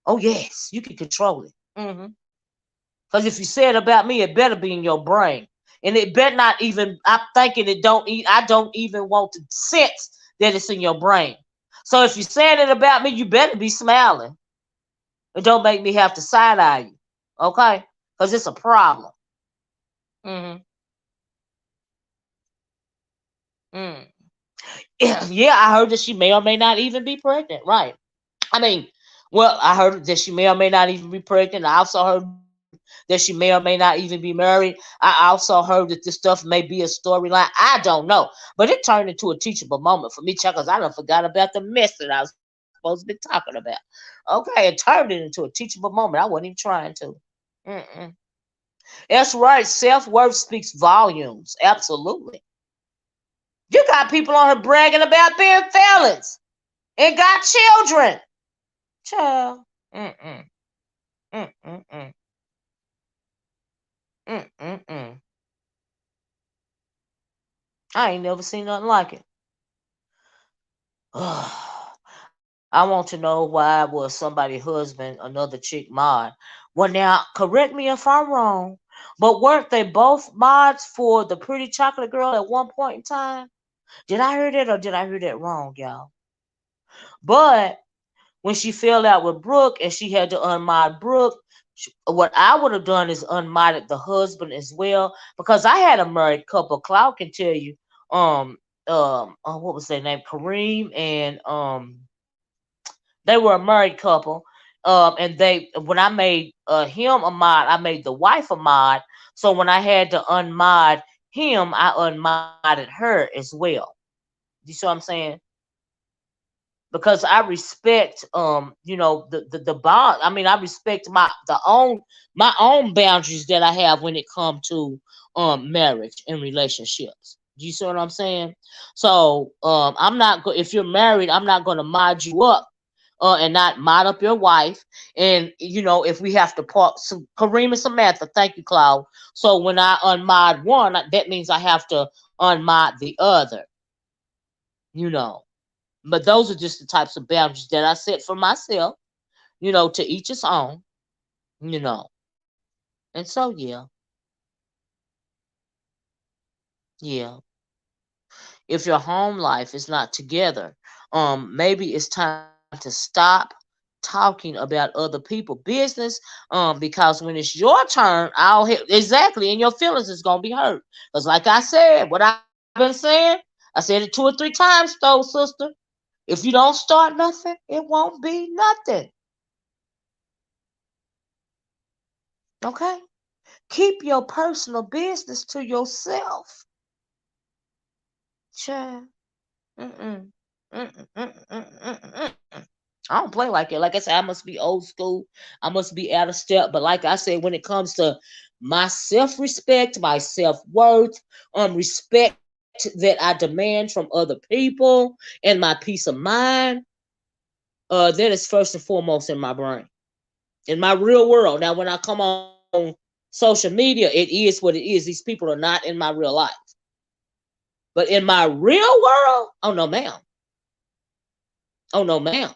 Oh, yes. You can control it. Because if you say it about me, it better be in your brain. And it better not even, I'm thinking I don't even want to sense that it's in your brain. So if you're saying it about me, you better be smiling. It don't make me have to side-eye you. Okay? Because it's a problem. Yeah, I heard that she may or may not even be pregnant. Right. I mean, well, I heard that she may or may not even be pregnant. I also heard that she may or may not even be married. I also heard that this stuff may be a storyline. I don't know. But it turned into a teachable moment for me, because I done forgot about the mess that I was supposed to be talking about. Okay, it turned it into a teachable moment. I wasn't even trying to. That's right. Self-worth speaks volumes. Absolutely. You got people on here bragging about being felons and got children. Child. I ain't never seen nothing like it. I want to know why was somebody's husband another chick mod. Well, now, correct me if I'm wrong, but weren't they both mods for the Pretty Chocolate Girl at one point in time? Did I hear that, or did I hear that wrong, y'all? But when she fell out with Brooke and she had to unmod Brooke, what I would have done is unmodded the husband as well, because I had a married couple. Cloud can tell you, what was their name? Kareem and they were a married couple. And when I made him a mod, I made the wife a mod. So when I had to unmod him, I unmodded her as well. You see what I'm saying? Because I respect the bond. I mean, I respect my own boundaries that I have when it comes to marriage and relationships. Do you see what I'm saying? So I'm not if you're married, I'm not gonna mod you up and not mod up your wife. And if we have to part, so Kareem and Samantha, thank you, Cloud. So when I unmod one, that means I have to unmod the other. But those are just the types of boundaries that I set for myself, to each his own, And so, yeah. If your home life is not together, maybe it's time to stop talking about other people's business, because when it's your turn, exactly, and your feelings is gonna be hurt. Because like I said, what I've been saying, I said it 2 or 3 times, though, sister. If you don't start nothing, it won't be nothing. Okay? Keep your personal business to yourself. Child. I don't play like it. Like I said, I must be old school. I must be out of step. But like I said, when it comes to my self-respect, my self-worth, respect that I demand from other people, and my peace of mind, that is first and foremost in my brain. In my real world. Now, when I come on social media, it is what it is. These people are not in my real life. But in my real world, oh no, ma'am. Oh no, ma'am.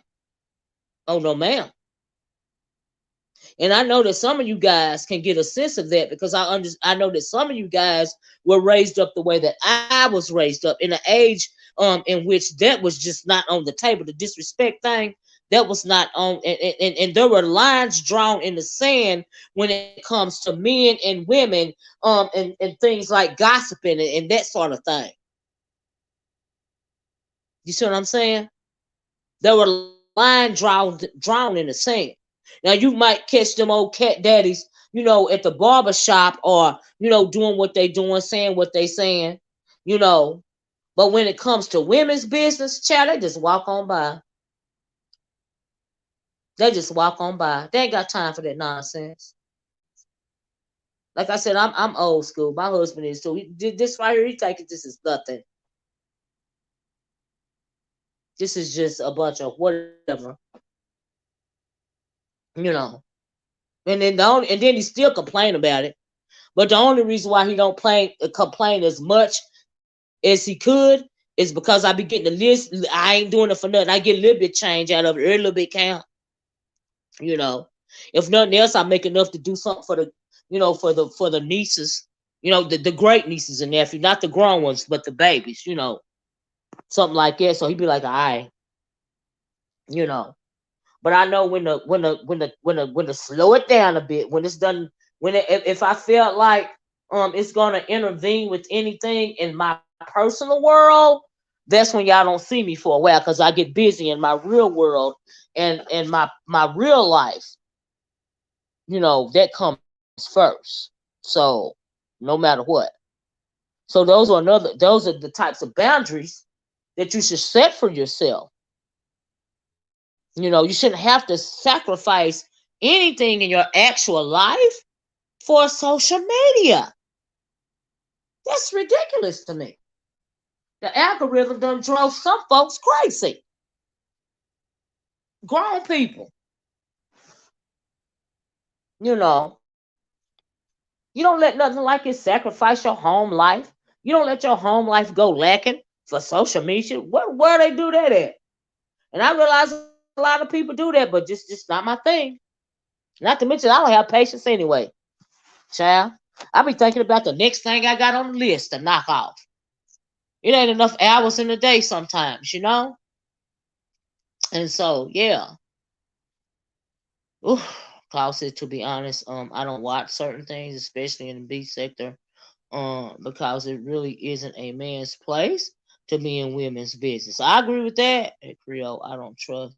Oh no, ma'am. And I know that some of you guys can get a sense of that, because I know that some of you guys were raised up the way that I was raised up, in an age in which that was just not on the table. The disrespect thing, that was not on, and there were lines drawn in the sand when it comes to men and women, and things like gossiping and that sort of thing. You see what I'm saying? There were lines drawn in the sand. Now you might catch them old cat daddies at the barber shop, or, doing what they doing, saying what they saying, you know. But when it comes to women's business, child, they just walk on by. They just walk on by. They ain't got time for that nonsense. Like I said, I'm old school. My husband is too. He did this right here. He take it. This is nothing. This is just a bunch of whatever, you know. And then he still complain about it. But the only reason why he don't complain as much as he could is because I be getting the list. I ain't doing it for nothing. I get a little bit change out of it. Every little bit count. You know. If nothing else, I make enough to do something for the, for the nieces. The great nieces and nephews, not the grown ones, but the babies. Something like that. So he'd be like, all right, you know. But I know when to slow it down a bit, when it's done, if I felt like it's gonna intervene with anything in my personal world, that's when y'all don't see me for a while, because I get busy in my real world and my real life. That comes first. So no matter what. So those are the types of boundaries that you should set for yourself. You shouldn't have to sacrifice anything in your actual life for social media. That's ridiculous to me. The algorithm done drove some folks crazy. Grown people. You don't let nothing like it sacrifice your home life. You don't let your home life go lacking for social media. Where they do that at? And I realize a lot of people do that, but just not my thing. Not to mention, I don't have patience anyway. Child, I be thinking about the next thing I got on the list to knock off. It ain't enough hours in the day sometimes, And so, yeah. Ooh, Klaus said, to be honest, I don't watch certain things, especially in the B sector, because it really isn't a man's place to be in women's business. I agree with that. Hey, Creole, I don't trust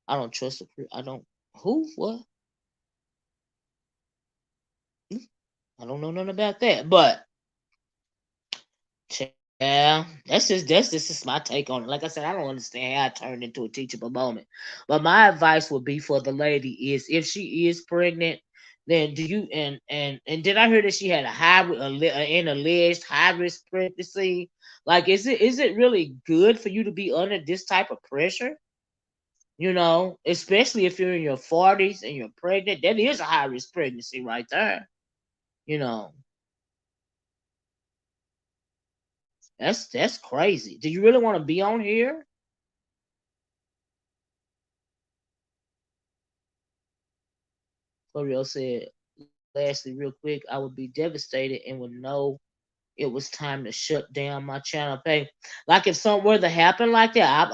the I don't who what? I don't know nothing about that, but yeah, that's just my take on it. Like I said, I don't understand how it turned into a teachable moment. But my advice would be for the lady is, if she is pregnant, then do you and did I hear that she had an alleged high risk pregnancy? Like, is it really good for you to be under this type of pressure? Especially if you're in your 40s and you're pregnant, that is a high risk pregnancy right there. You know, that's crazy. Do you really want to be on here? L'Oreal said, lastly, real quick, I would be devastated and would know it was time to shut down my channel pay. Like, if something were to happen like that,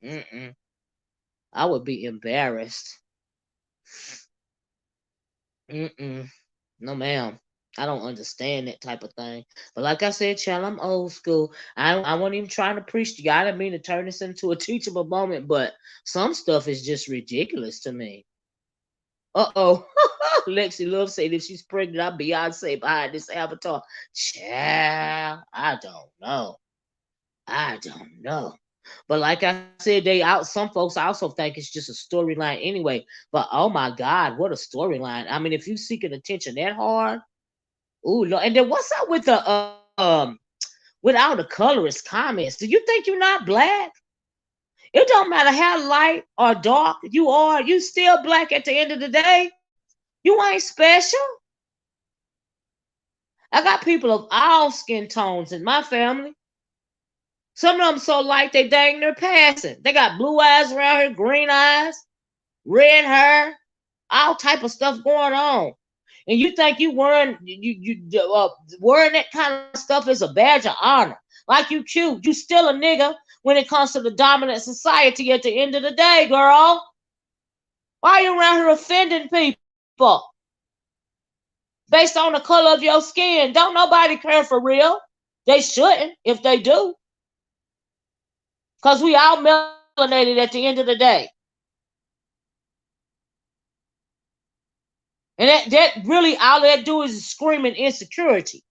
mm-mm, I would be embarrassed. Mm-mm. No, ma'am. I don't understand that type of thing. But like I said, child, I'm old school. I wasn't even trying to preach to you. I didn't mean to turn this into a teachable moment, but some stuff is just ridiculous to me. Uh-oh. Lexi Love said if she's pregnant, I'm Beyonce behind this avatar. Child, I don't know. I don't know. But like I said, some folks also think it's just a storyline anyway. But oh my God, what a storyline. I mean, if you seeking attention that hard, ooh, no. And then what's up with with all the colorist comments? Do you think you're not black? It don't matter how light or dark you are, you still black at the end of the day. You ain't special. I got people of all skin tones in my family. Some of them so light they dang near passing. They got blue eyes around here, green eyes, red hair, all type of stuff going on. And you think you wearing wearing that kind of stuff is a badge of honor? Like you cute, you still a nigga when it comes to the dominant society. At the end of the day, girl, why are you around here offending people based on the color of your skin? Don't nobody care for real. They shouldn't if they do, because we all melanated. At the end of the day, And that really, all that do is screaming insecurity.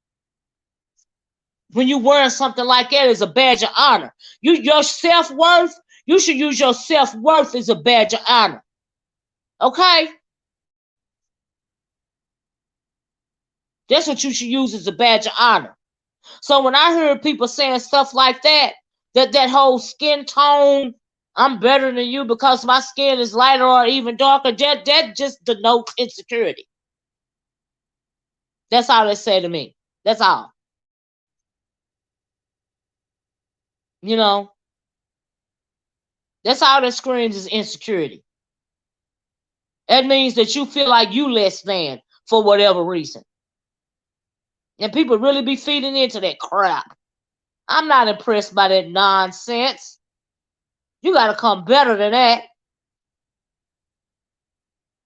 When you wearing something like that as a badge of honor. Your self-worth, you should use your self-worth as a badge of honor. Okay? That's what you should use as a badge of honor. So when I hear people saying stuff like that, that whole skin tone, I'm better than you because my skin is lighter or even darker, that just denotes insecurity. That's all they say to me. That's all. You know, that's all that screams is insecurity. That means that you feel like you less than for whatever reason. And people really be feeding into that crap. I'm not impressed by that nonsense. You got to come better than that.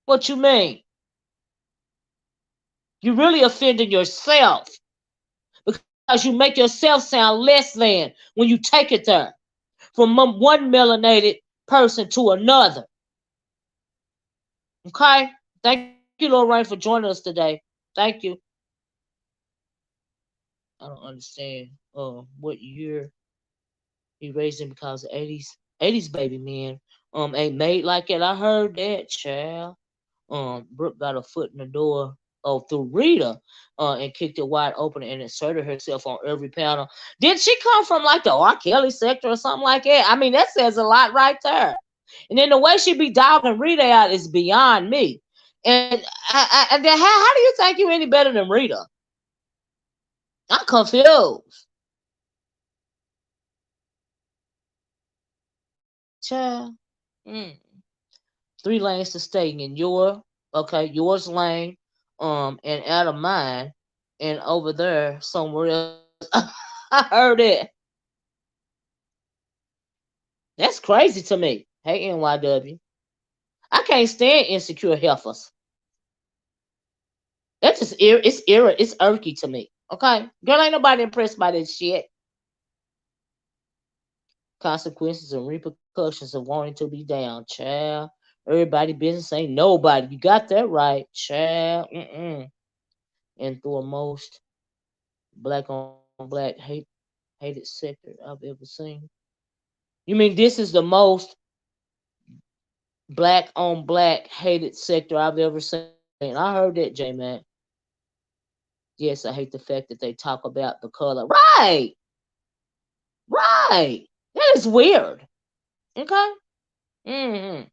What you mean? You're really offending yourself because you make yourself sound less than when you take it there from one melanated person to another. Okay? Thank you, Lorraine, for joining us today. Thank you. I don't understand what year he raised him because the 80s baby men ain't made like it. I heard that, child. Brooke got a foot in the door through Rita and kicked it wide open and inserted herself on every panel. Did she come from like the R. Kelly sector or something like that? I mean, that says a lot right there. And then the way she be dogging Rita out is beyond me. And then how do you think you any better than Rita? I'm confused. Child. 3 lanes to stay in yours lane, and out of mine, and over there somewhere else. I heard it. That's crazy to me. Hey, NYW. I can't stand insecure heifers. That's just it's irky to me. Okay? Girl, ain't nobody impressed by this shit. Consequences and repercussions of wanting to be down, child. Everybody business ain't nobody. You got that right, child. And through a most black on black hated sector I've ever seen. You mean this is the most black on black hated sector I've ever seen? I heard that, J Man. Yes, I hate the fact that they talk about the color. Right. Right. That is weird. Okay. Mm.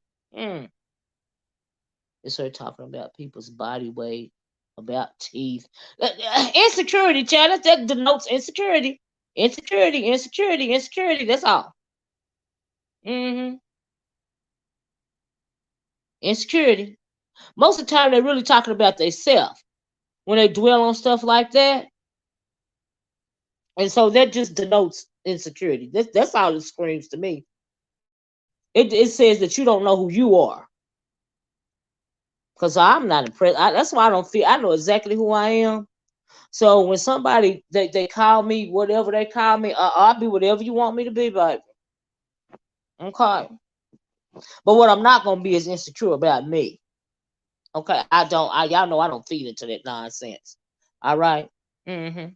It's her talking about people's body weight, about teeth. Insecurity, child. That denotes insecurity. Insecurity. That's all. Insecurity. Most of the time, they're really talking about themselves when they dwell on stuff like that. And so that just denotes insecurity. That's all it screams to me. It says that you don't know who you are. Because I'm not impressed. That's why I don't feel, I know exactly who I am. So when somebody, they call me whatever they call me, I'll be whatever you want me to be, baby. Okay. But what I'm not going to be is insecure about me. Okay. Y'all know I don't feed into that nonsense. All right. But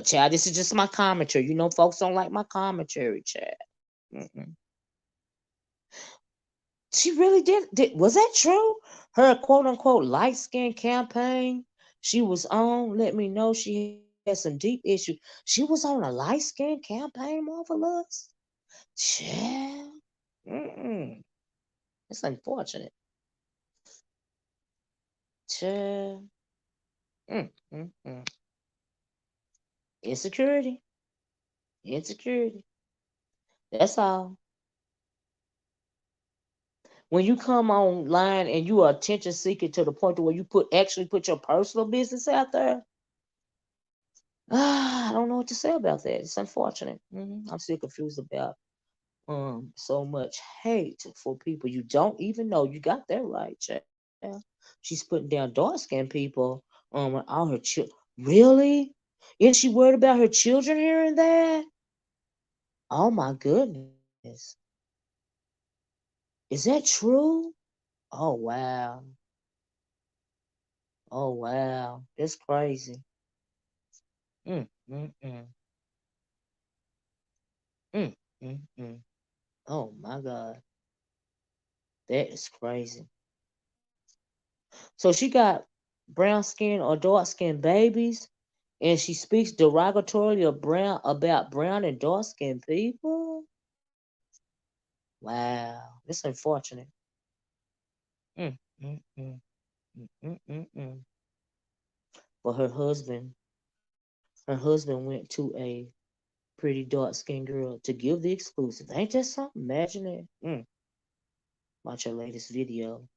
child, this is just my commentary. You know, folks don't like my commentary, child. She really did. Was that true? Her quote unquote light skin campaign she was on let me know she had some deep issues. She was on a light skin campaign, Marvelous. Child. It's unfortunate. Child. Insecurity. That's all. When you come online and you are attention seeking to the point to where you actually put your personal business out there, I don't know what to say about that. It's unfortunate. I'm still confused about so much hate for people you don't even know. You got that right, child. She's putting down dark skinned people all her children. Really? Is she worried about her children hearing that? Oh my goodness. Is that true? Oh wow. Oh wow, that's crazy. Mm, mm, mm, mm, mm. Oh my God, that is crazy. So she got brown skin or dark skin babies, and she speaks derogatorily of brown about brown and dark skinned people. Wow, that's unfortunate. Mm, mm, mm, mm. But her husband went to a pretty dark skinned girl to give the exclusive. Ain't that something? Imagine that. Watch her latest video.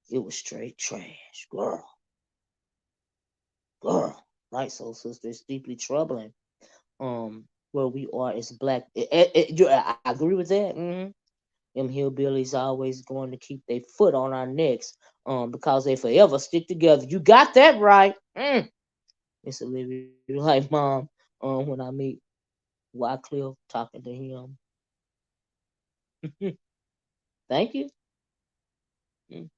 It was straight trash, girl. Right, so sister, it's deeply troubling. Where we are as black. I agree with that. Them hillbillies always going to keep their foot on our necks. Because they forever stick together. You got that right. It's a living like mom. When I meet Wycliffe talking to him. Thank you. Mm.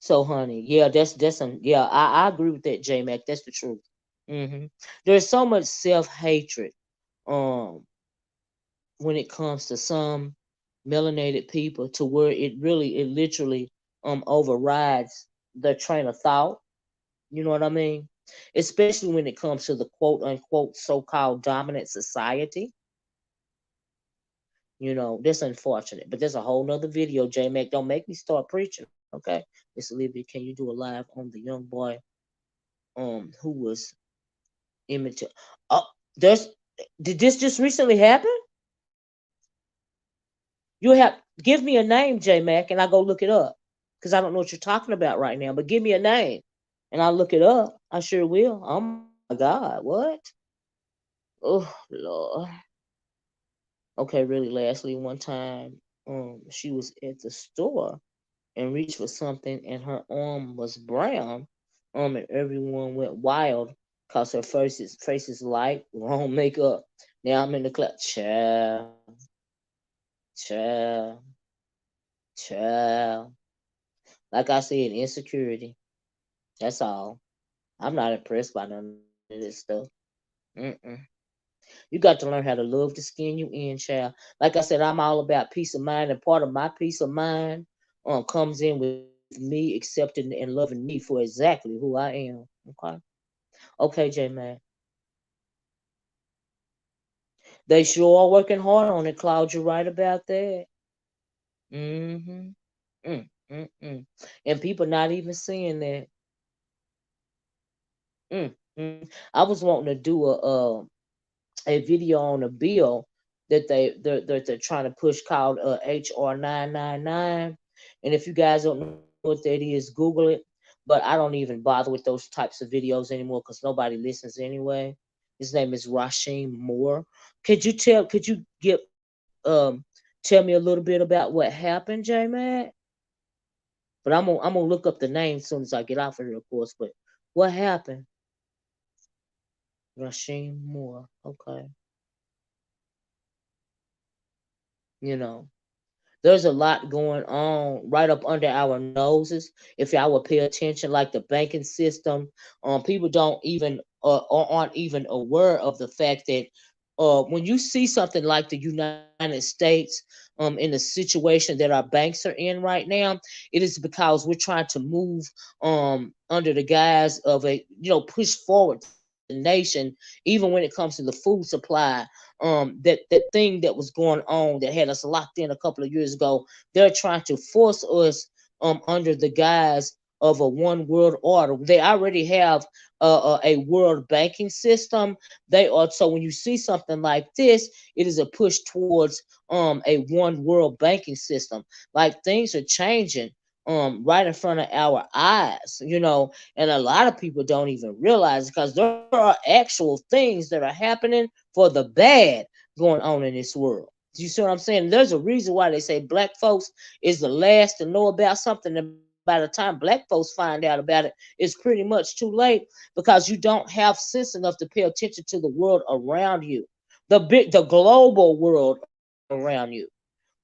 So, honey, yeah, that's some. Yeah, I agree with that, J Mac. That's the truth. hmm There's so much self hatred. Um, when it comes to some melanated people, to where it literally overrides their train of thought. You know what I mean? Especially when it comes to the quote unquote so called dominant society. That's unfortunate. But there's a whole nother video, J Mac. Don't make me start preaching, okay? Miss Olivia, can you do a live on the young boy who was imitating? Oh, there's did this just recently happen? You have give me a name, J Mac, and I'll go look it up. Because I don't know what you're talking about right now, but give me a name and I'll look it up. I sure will. Oh my God, what? Oh Lord. Okay, really lastly, one time she was at the store and reached for something and her arm was brown. And everyone went wild because her face is light, wrong makeup. Now I'm in the club. Child, child. Like I said, insecurity. That's all. I'm not impressed by none of this stuff. Mm-mm. You got to learn how to love the skin you in, child. Like I said, I'm all about peace of mind, and part of my peace of mind comes in with me accepting and loving me for exactly who I am. Okay. Okay, J Man. They sure are working hard on it, Claude. You're right about that. Mm-hmm. Mm. And people not even seeing that. Mm. I was wanting to do a video on a bill that they're trying to push called HR 999. And if you guys don't know what that is, Google it. But I don't even bother with those types of videos anymore because nobody listens anyway. His name is Rashim Moore. Could you give tell me a little bit about what happened, J Mac? But I'm gonna look up the name as soon as I get off of here, of course. But what happened? Rashim Moore. Okay. You know. There's a lot going on right up under our noses. If y'all would pay attention, like the banking system, people don't even or aren't even aware of the fact that when you see something like the United States in the situation that our banks are in right now, it is because we're trying to move under the guise of push forward the nation, even when it comes to the food supply. That thing that was going on that had us locked in a couple of years ago, they're trying to force us under the guise of a one world order. They already have a world banking system. They are so when you see something like this, it is a push towards a one world banking system. Like things are changing right in front of our eyes, and a lot of people don't even realize because there are actual things that are happening for the bad going on in this world. Do you see what I'm saying? There's a reason why they say black folks is the last to know about something, and by the time black folks find out about it, it's pretty much too late because you don't have sense enough to pay attention to the world around you, the global world around you.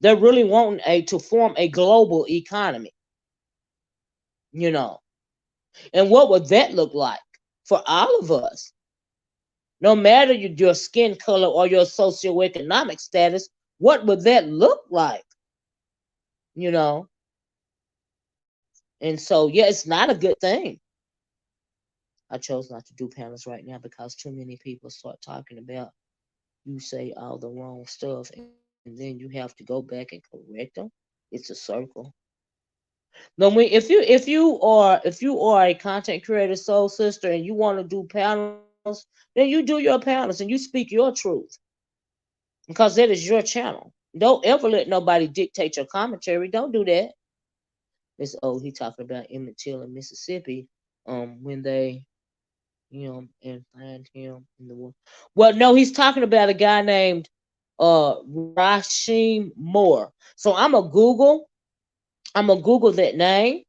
They're really wanting to form a global economy, you know. And what would that look like for all of us? No matter your skin color or your socioeconomic status, what would that look like? You know? And so, yeah, it's not a good thing. I chose not to do panels right now because too many people start talking about you say all the wrong stuff and then you have to go back and correct them. It's a circle. No, if you are a content creator soul sister and you want to do panels, then you do your panels and you speak your truth because that is your channel. Don't ever let nobody dictate your commentary. Don't do that. Miss O, he talking about Emmett Till in Mississippi, when they and find him in the world. Well, no, he's talking about a guy named Rashim Moore. So I'm gonna Google that name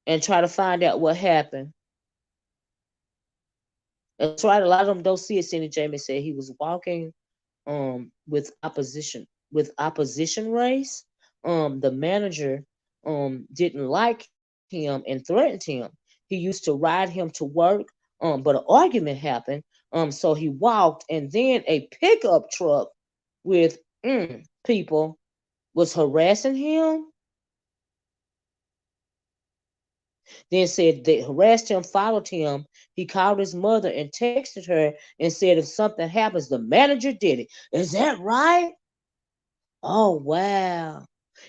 and try to find out what happened. That's right. A lot of them don't see it. Cindy Jamie said he was walking with opposition race. The manager didn't like him and threatened him. He used to ride him to work, but an argument happened. So he walked, and then a pickup truck with people was harassing him. Then said they harassed him, followed him. He called his mother and texted her and said if something happens, the manager did it. Is that right? Oh wow.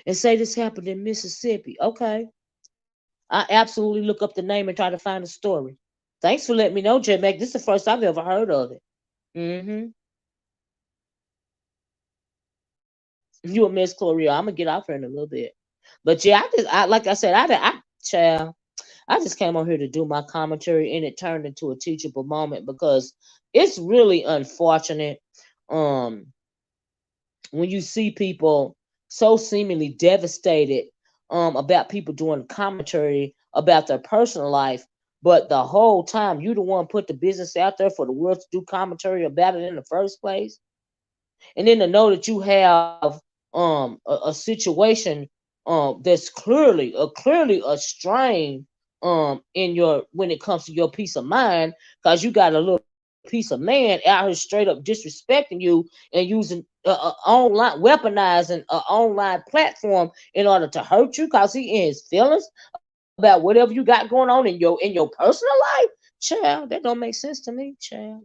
And say this happened in Mississippi. Okay. I absolutely look up the name and try to find the story. Thanks for letting me know, J Mac. This is the first I've ever heard of it. Mm-hmm. You a Miss Chloria. I'm gonna get off her in a little bit. But yeah, like I said, child, I just came on here to do my commentary, and it turned into a teachable moment because it's really unfortunate um when you see people so seemingly devastated about people doing commentary about their personal life, but the whole time you the one put the business out there for the world to do commentary about it in the first place. And then to know that you have a situation that's clearly a strain in your when it comes to your peace of mind, because you got a little piece of man out here straight up disrespecting you and using online weaponizing an online platform in order to hurt you because he in his feelings about whatever you got going on in your personal life. Child, that don't make sense to me, child.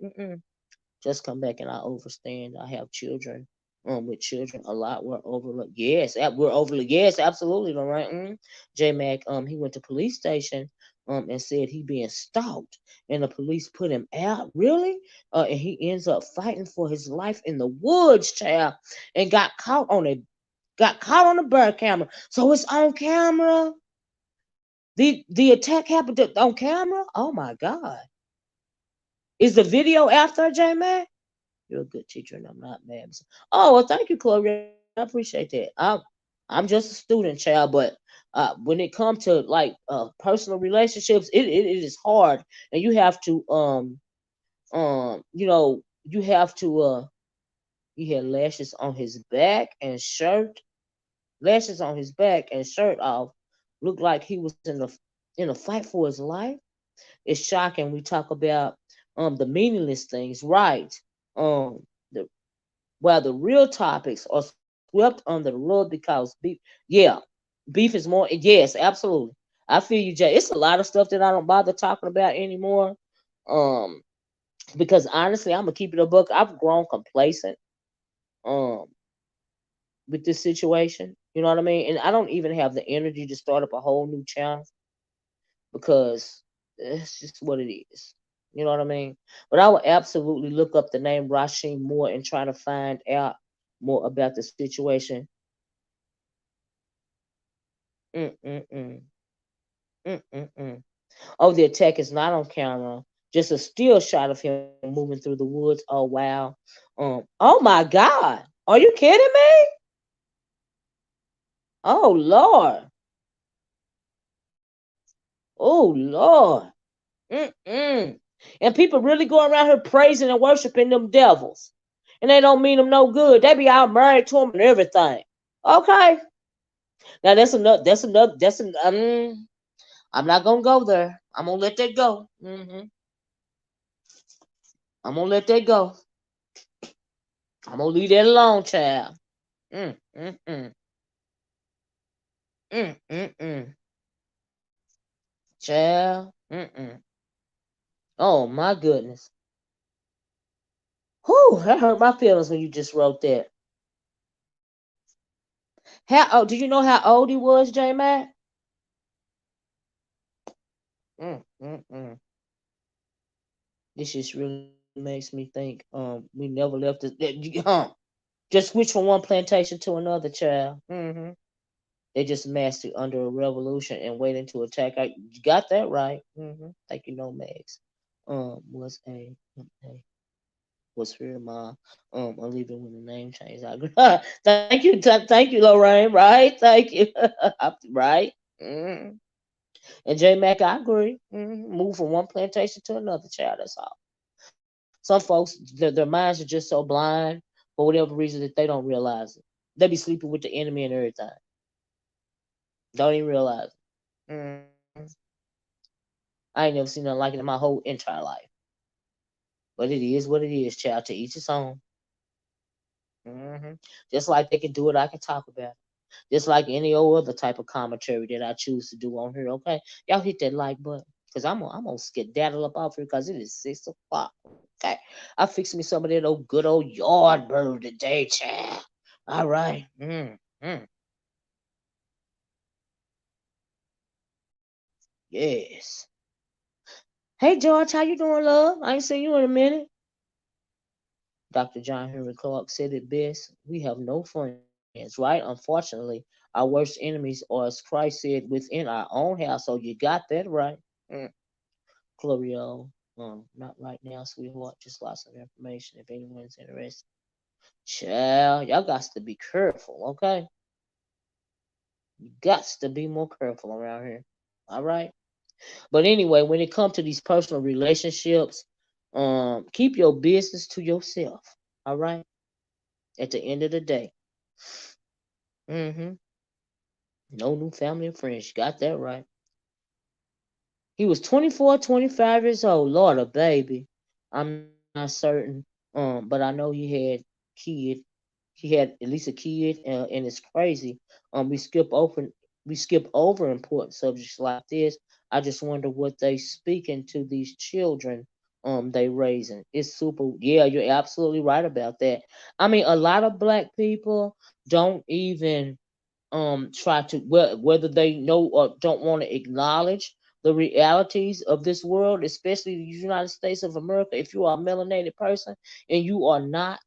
Just come back and I overstand. I have children. With children a lot. We're overlooked. Yes, we're overlooked. Yes, absolutely, Lorraine. J Mac, he went to police station and said he being stalked, and the police put him out. Really? And he ends up fighting for his life in the woods, child, and got caught on a bird camera. So it's on camera. The attack happened on camera. Oh my God! Is the video after J Mac? You're a good teacher, and I'm not mad. Oh well, thank you, Chloe. I appreciate that. I'm just a student, child, but when it comes to like personal relationships, it is hard, and you have to you have to he had lashes on his back and shirt off. Looked like he was in a fight for his life. It's shocking. We talk about the meaningless things, right? The while the real topics are swept under the rug because beef, yeah, beef is more. Yes, absolutely. I feel you, Jay. It's a lot of stuff that I don't bother talking about anymore. Um, because honestly, I'm gonna keep it a book. I've grown complacent um with this situation. You know what I mean? And I don't even have the energy to start up a whole new channel because it's just what it is. You know what I mean? But I will absolutely look up the name Rasheen Moore and try to find out more about the situation. Mm-mm-mm. Mm-mm-mm. Oh, the attack is not on camera. Just a still shot of him moving through the woods. Oh wow. Oh my God. Are you kidding me? Oh Lord. Oh Lord. Mm-mm. And people really go around here praising and worshiping them devils. And they don't mean them no good. They be out married to them and everything. Okay. Now that's another. I'm not gonna go there. I'm gonna let that go. I'm gonna let that go. I'm gonna leave that alone, child. Mm, mm, mm. Mm, mm, mm. Child. Oh my goodness. Whew, that hurt my feelings when you just wrote that. How old? Do you know how old he was, J Mac? Mm. This just really makes me think. We never left this. Just switch from one plantation to another, child. They just massed it under a revolution and waiting to attack. You got that right. Thank you, Nomads. Was a was for my I'm leaving when the name changed. Thank you, thank you, Lorraine. Right, thank you. Right. And J Mac, I agree. Move from one plantation to another, child. That's all. Some folks, their minds are just so blind for whatever reason that they don't realize it. They be sleeping with the enemy and everything. Don't even realize it. I ain't never seen nothing like it in my whole entire life. But it is what it is, child. To each his own. Just like they can do it, I can talk about it. Just like any old other type of commentary that I choose to do on here. Okay, y'all hit that like button because I'm gonna skedaddle up off here because it is 6 o'clock. Okay, I fixed me some of that old good old yard bird today, child. All right. Yes. Hey George, how you doing, love? I ain't seen you in a minute. Dr. John Henry Clark said it best. We have no friends, right? Unfortunately, our worst enemies are, as Christ said, within our own household. You got that right. Mm. Chlorio, not right now, sweetheart. Just lots of information if anyone's interested. Child, y'all got to be careful, okay? You got to be more careful around here. All right? But anyway, when it comes to these personal relationships, keep your business to yourself. All right? At the end of the day. Mm-hmm. No new family and friends. You got that right. He was 24, 25 years old. Lord, a baby. I'm not certain. But I know he had kid. He had at least a kid, and it's crazy. We skip over important subjects like this. I just wonder what they speaking to these children. They raising. It's super. Yeah, you're absolutely right about that. I mean, a lot of black people don't even try to, whether they know or don't want to acknowledge the realities of this world, especially the United States of America. If you are a melanated person and you are not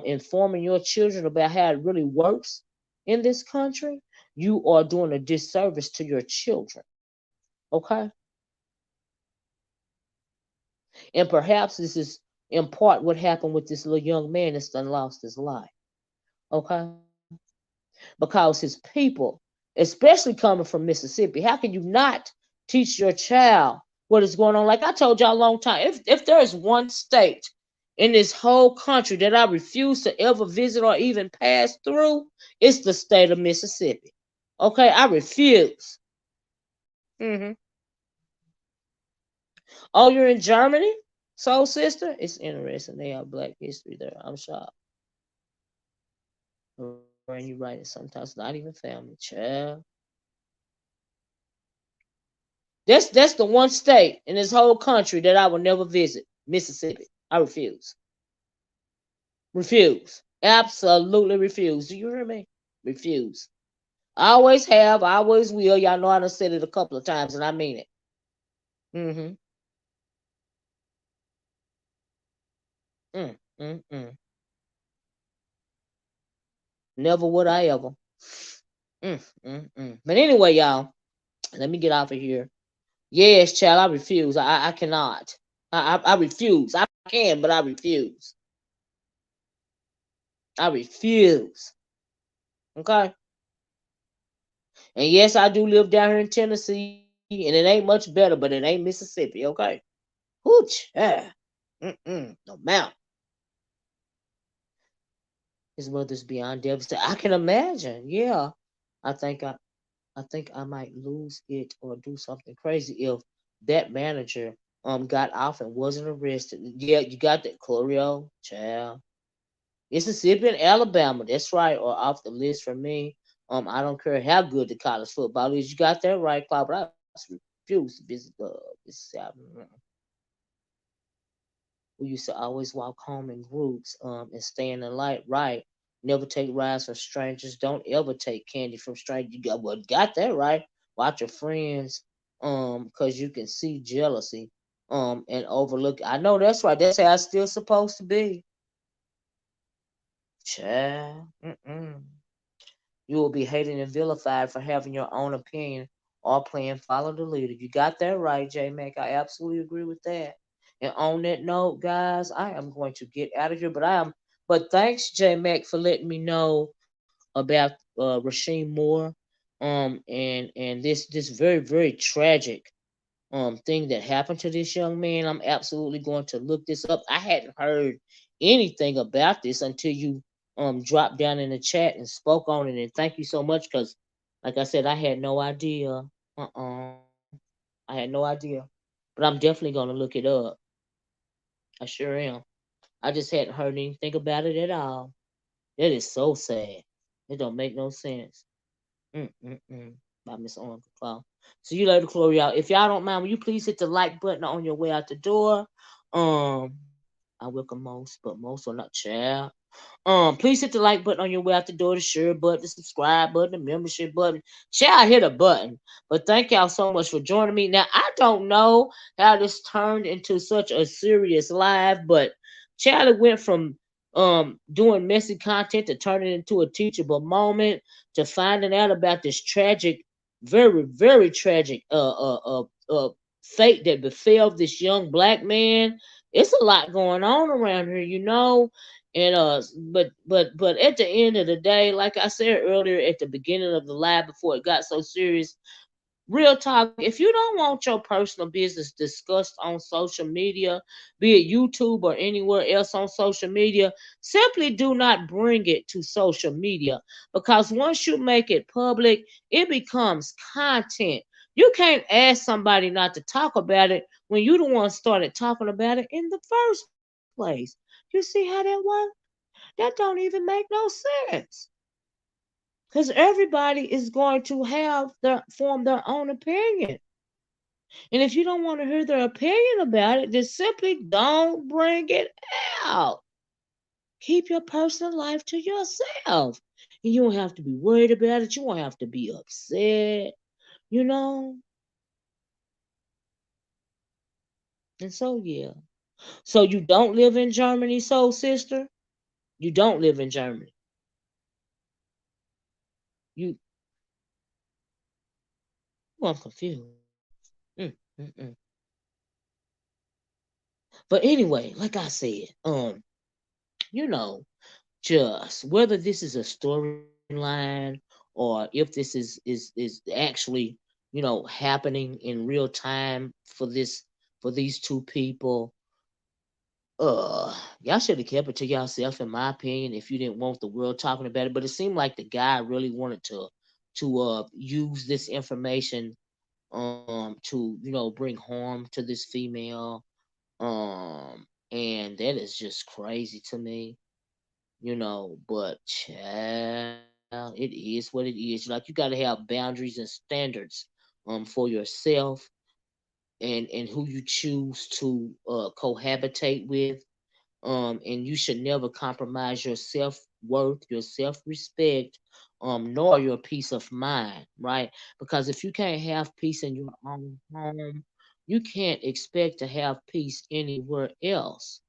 informing your children about how it really works in this country, you are doing a disservice to your children. Okay? And perhaps this is in part what happened with this little young man that's done lost his life. Okay? Because his people, especially coming from Mississippi, how can you not teach your child what is going on? Like I told y'all a long time, if there is one state in this whole country that I refuse to ever visit or even pass through, it's the state of Mississippi. Okay, I refuse. hmm Oh, you're in Germany, soul sister? It's interesting. They have Black history there. I'm shocked. When you write it, sometimes not even family, child. That's the one state in this whole country that I will never visit. Mississippi. I refuse. Refuse. Absolutely refuse. Do you hear me? Refuse. I always have. I always will. Y'all know I done said it a couple of times, and I mean it. Mm-hmm. Mm. Never would I ever. But anyway, y'all, let me get off of here. Yes, child, I refuse. I cannot. I refuse. I can, but I refuse. I refuse. Okay. And yes, I do live down here in Tennessee, and it ain't much better, but it ain't Mississippi, okay? Hooch, yeah. No mount. His mother's beyond devastated. I can imagine. Yeah, I think I. I think I might lose it or do something crazy if that manager got off and wasn't arrested. Yeah, you got that, Chlorio, child. Mississippi and Alabama, that's right, or off the list for me. I don't care how good the college football is. You got that right, Cloud, but I refuse to visit Mississippi. We used to always walk home in groups and stay in the light, right? Never take rides from strangers. Don't ever take candy from strangers. Got that right. Watch your friends, cause you can see jealousy, and overlook. I know that's right. That's how it's still supposed to be. Child. Mm-mm. You will be hated and vilified for having your own opinion or playing follow the leader. You got that right, J Mac. I absolutely agree with that. And on that note, guys, I am going to get out of here. But thanks, J Mac, for letting me know about Rasheem Moore, and this very very tragic thing that happened to this young man. I'm absolutely going to look this up. I hadn't heard anything about this until you dropped down in the chat and spoke on it. And thank you so much, because like I said, I had no idea. Uh-uh. I had no idea. But I'm definitely gonna look it up. I sure am. I just hadn't heard anything about it at all. That is so sad. It don't make no sense. Mm-mm-mm. By Miss Oracle Claw. See you later, Chloe. Y'all. If y'all don't mind, will you please hit the like button on your way out the door? I welcome most, but most are not child. Please hit the like button on your way out the door, the share button, the subscribe button, the membership button. Share, hit a button. But thank y'all so much for joining me. Now I don't know how this turned into such a serious live, but Charlie went from doing messy content to turning into a teachable moment to finding out about this tragic, very very tragic fate that befell this young black man. It's a lot going on around here, you know. And but at the end of the day, like I said earlier at the beginning of the live before it got so serious, real talk, if you don't want your personal business discussed on social media, be it YouTube or anywhere else on social media, simply do not bring it to social media, because once you make it public, it becomes content. You can't ask somebody not to talk about it when you the one started talking about it in the first place. You see how that works? That don't even make no sense. Because everybody is going to have their form their own opinion. And if you don't want to hear their opinion about it, then simply don't bring it out. Keep your personal life to yourself. And you don't have to be worried about it. You won't have to be upset, you know? And so, yeah. So, you don't live in Germany, soul sister? You don't live in Germany. You, well, I'm confused. Mm. But anyway, like I said, you know, just whether this is a storyline or if this is actually, happening in real time for these two people, y'all should have kept it to yourself, in my opinion, if you didn't want the world talking about it. But it seemed like the guy really wanted to use this information to bring harm to this female, and that is just crazy to me. But child, it is what it is. Like, you got to have boundaries and standards for yourself, and who you choose to cohabitate with. And you should never compromise your self-worth, your self-respect, nor your peace of mind, right? Because if you can't have peace in your own home, you can't expect to have peace anywhere else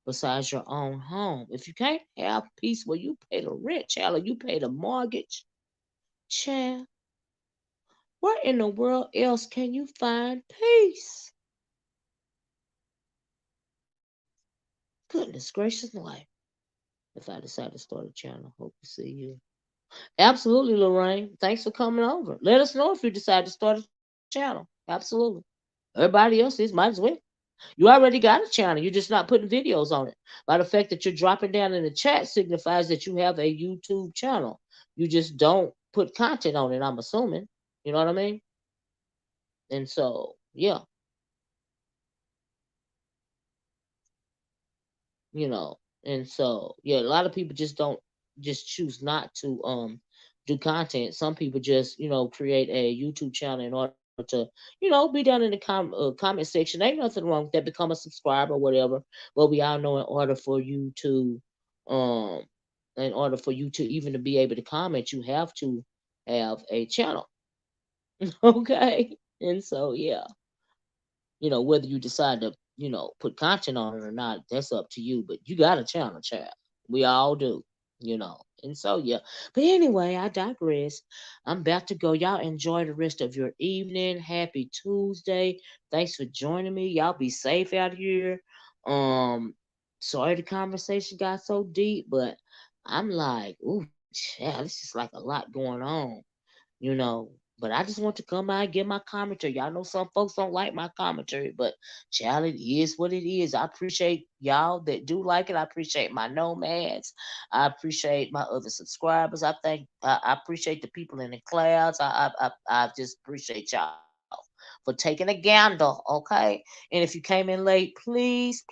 besides your own home. If you can't have peace where you pay the rent, child, or you pay the mortgage, child, where in the world else can you find peace? Goodness gracious life. If I decide to start a channel, hope to see you. Absolutely, Lorraine. Thanks for coming over. Let us know if you decide to start a channel. Absolutely. Everybody else is, might as well. You already got a channel. You're just not putting videos on it. By the fact that you're dropping down in the chat signifies that you have a YouTube channel. You just don't put content on it, I'm assuming. You know what I mean? And so, yeah, you know. And so, yeah, a lot of people just choose not to do content. Some people just, create a YouTube channel in order to, be down in the comment section. Ain't nothing wrong with that. Become a subscriber or whatever. But we all know um in order for you to even to be able to comment, you have to have a channel. Okay. And so, yeah, whether you decide to, put content on it or not, that's up to you. But you got a channel, child. We all do, And so, yeah. But anyway, I digress. I'm about to go. Y'all enjoy the rest of your evening. Happy Tuesday. Thanks for joining me. Y'all be safe out here. Um, Sorry the conversation got so deep, but I'm like, ooh, yeah, this is like a lot going on you know. But I just want to come out and give my commentary. Y'all know some folks don't like my commentary, but child, it is what it is. I appreciate y'all that do like it. I appreciate my nomads. I appreciate my other subscribers. I appreciate the people in the clouds. I just appreciate y'all for taking a gander, okay? And if you came in late, please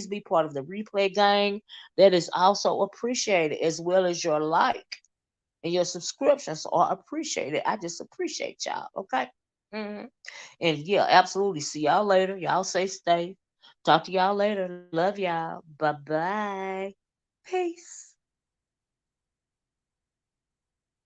be part of the replay gang. That is also appreciated, as well as your like and your subscriptions are appreciated. I just appreciate y'all. Okay. hmm And yeah, absolutely. See y'all later. Y'all stay. Talk to y'all later. Love y'all. Bye bye. Peace.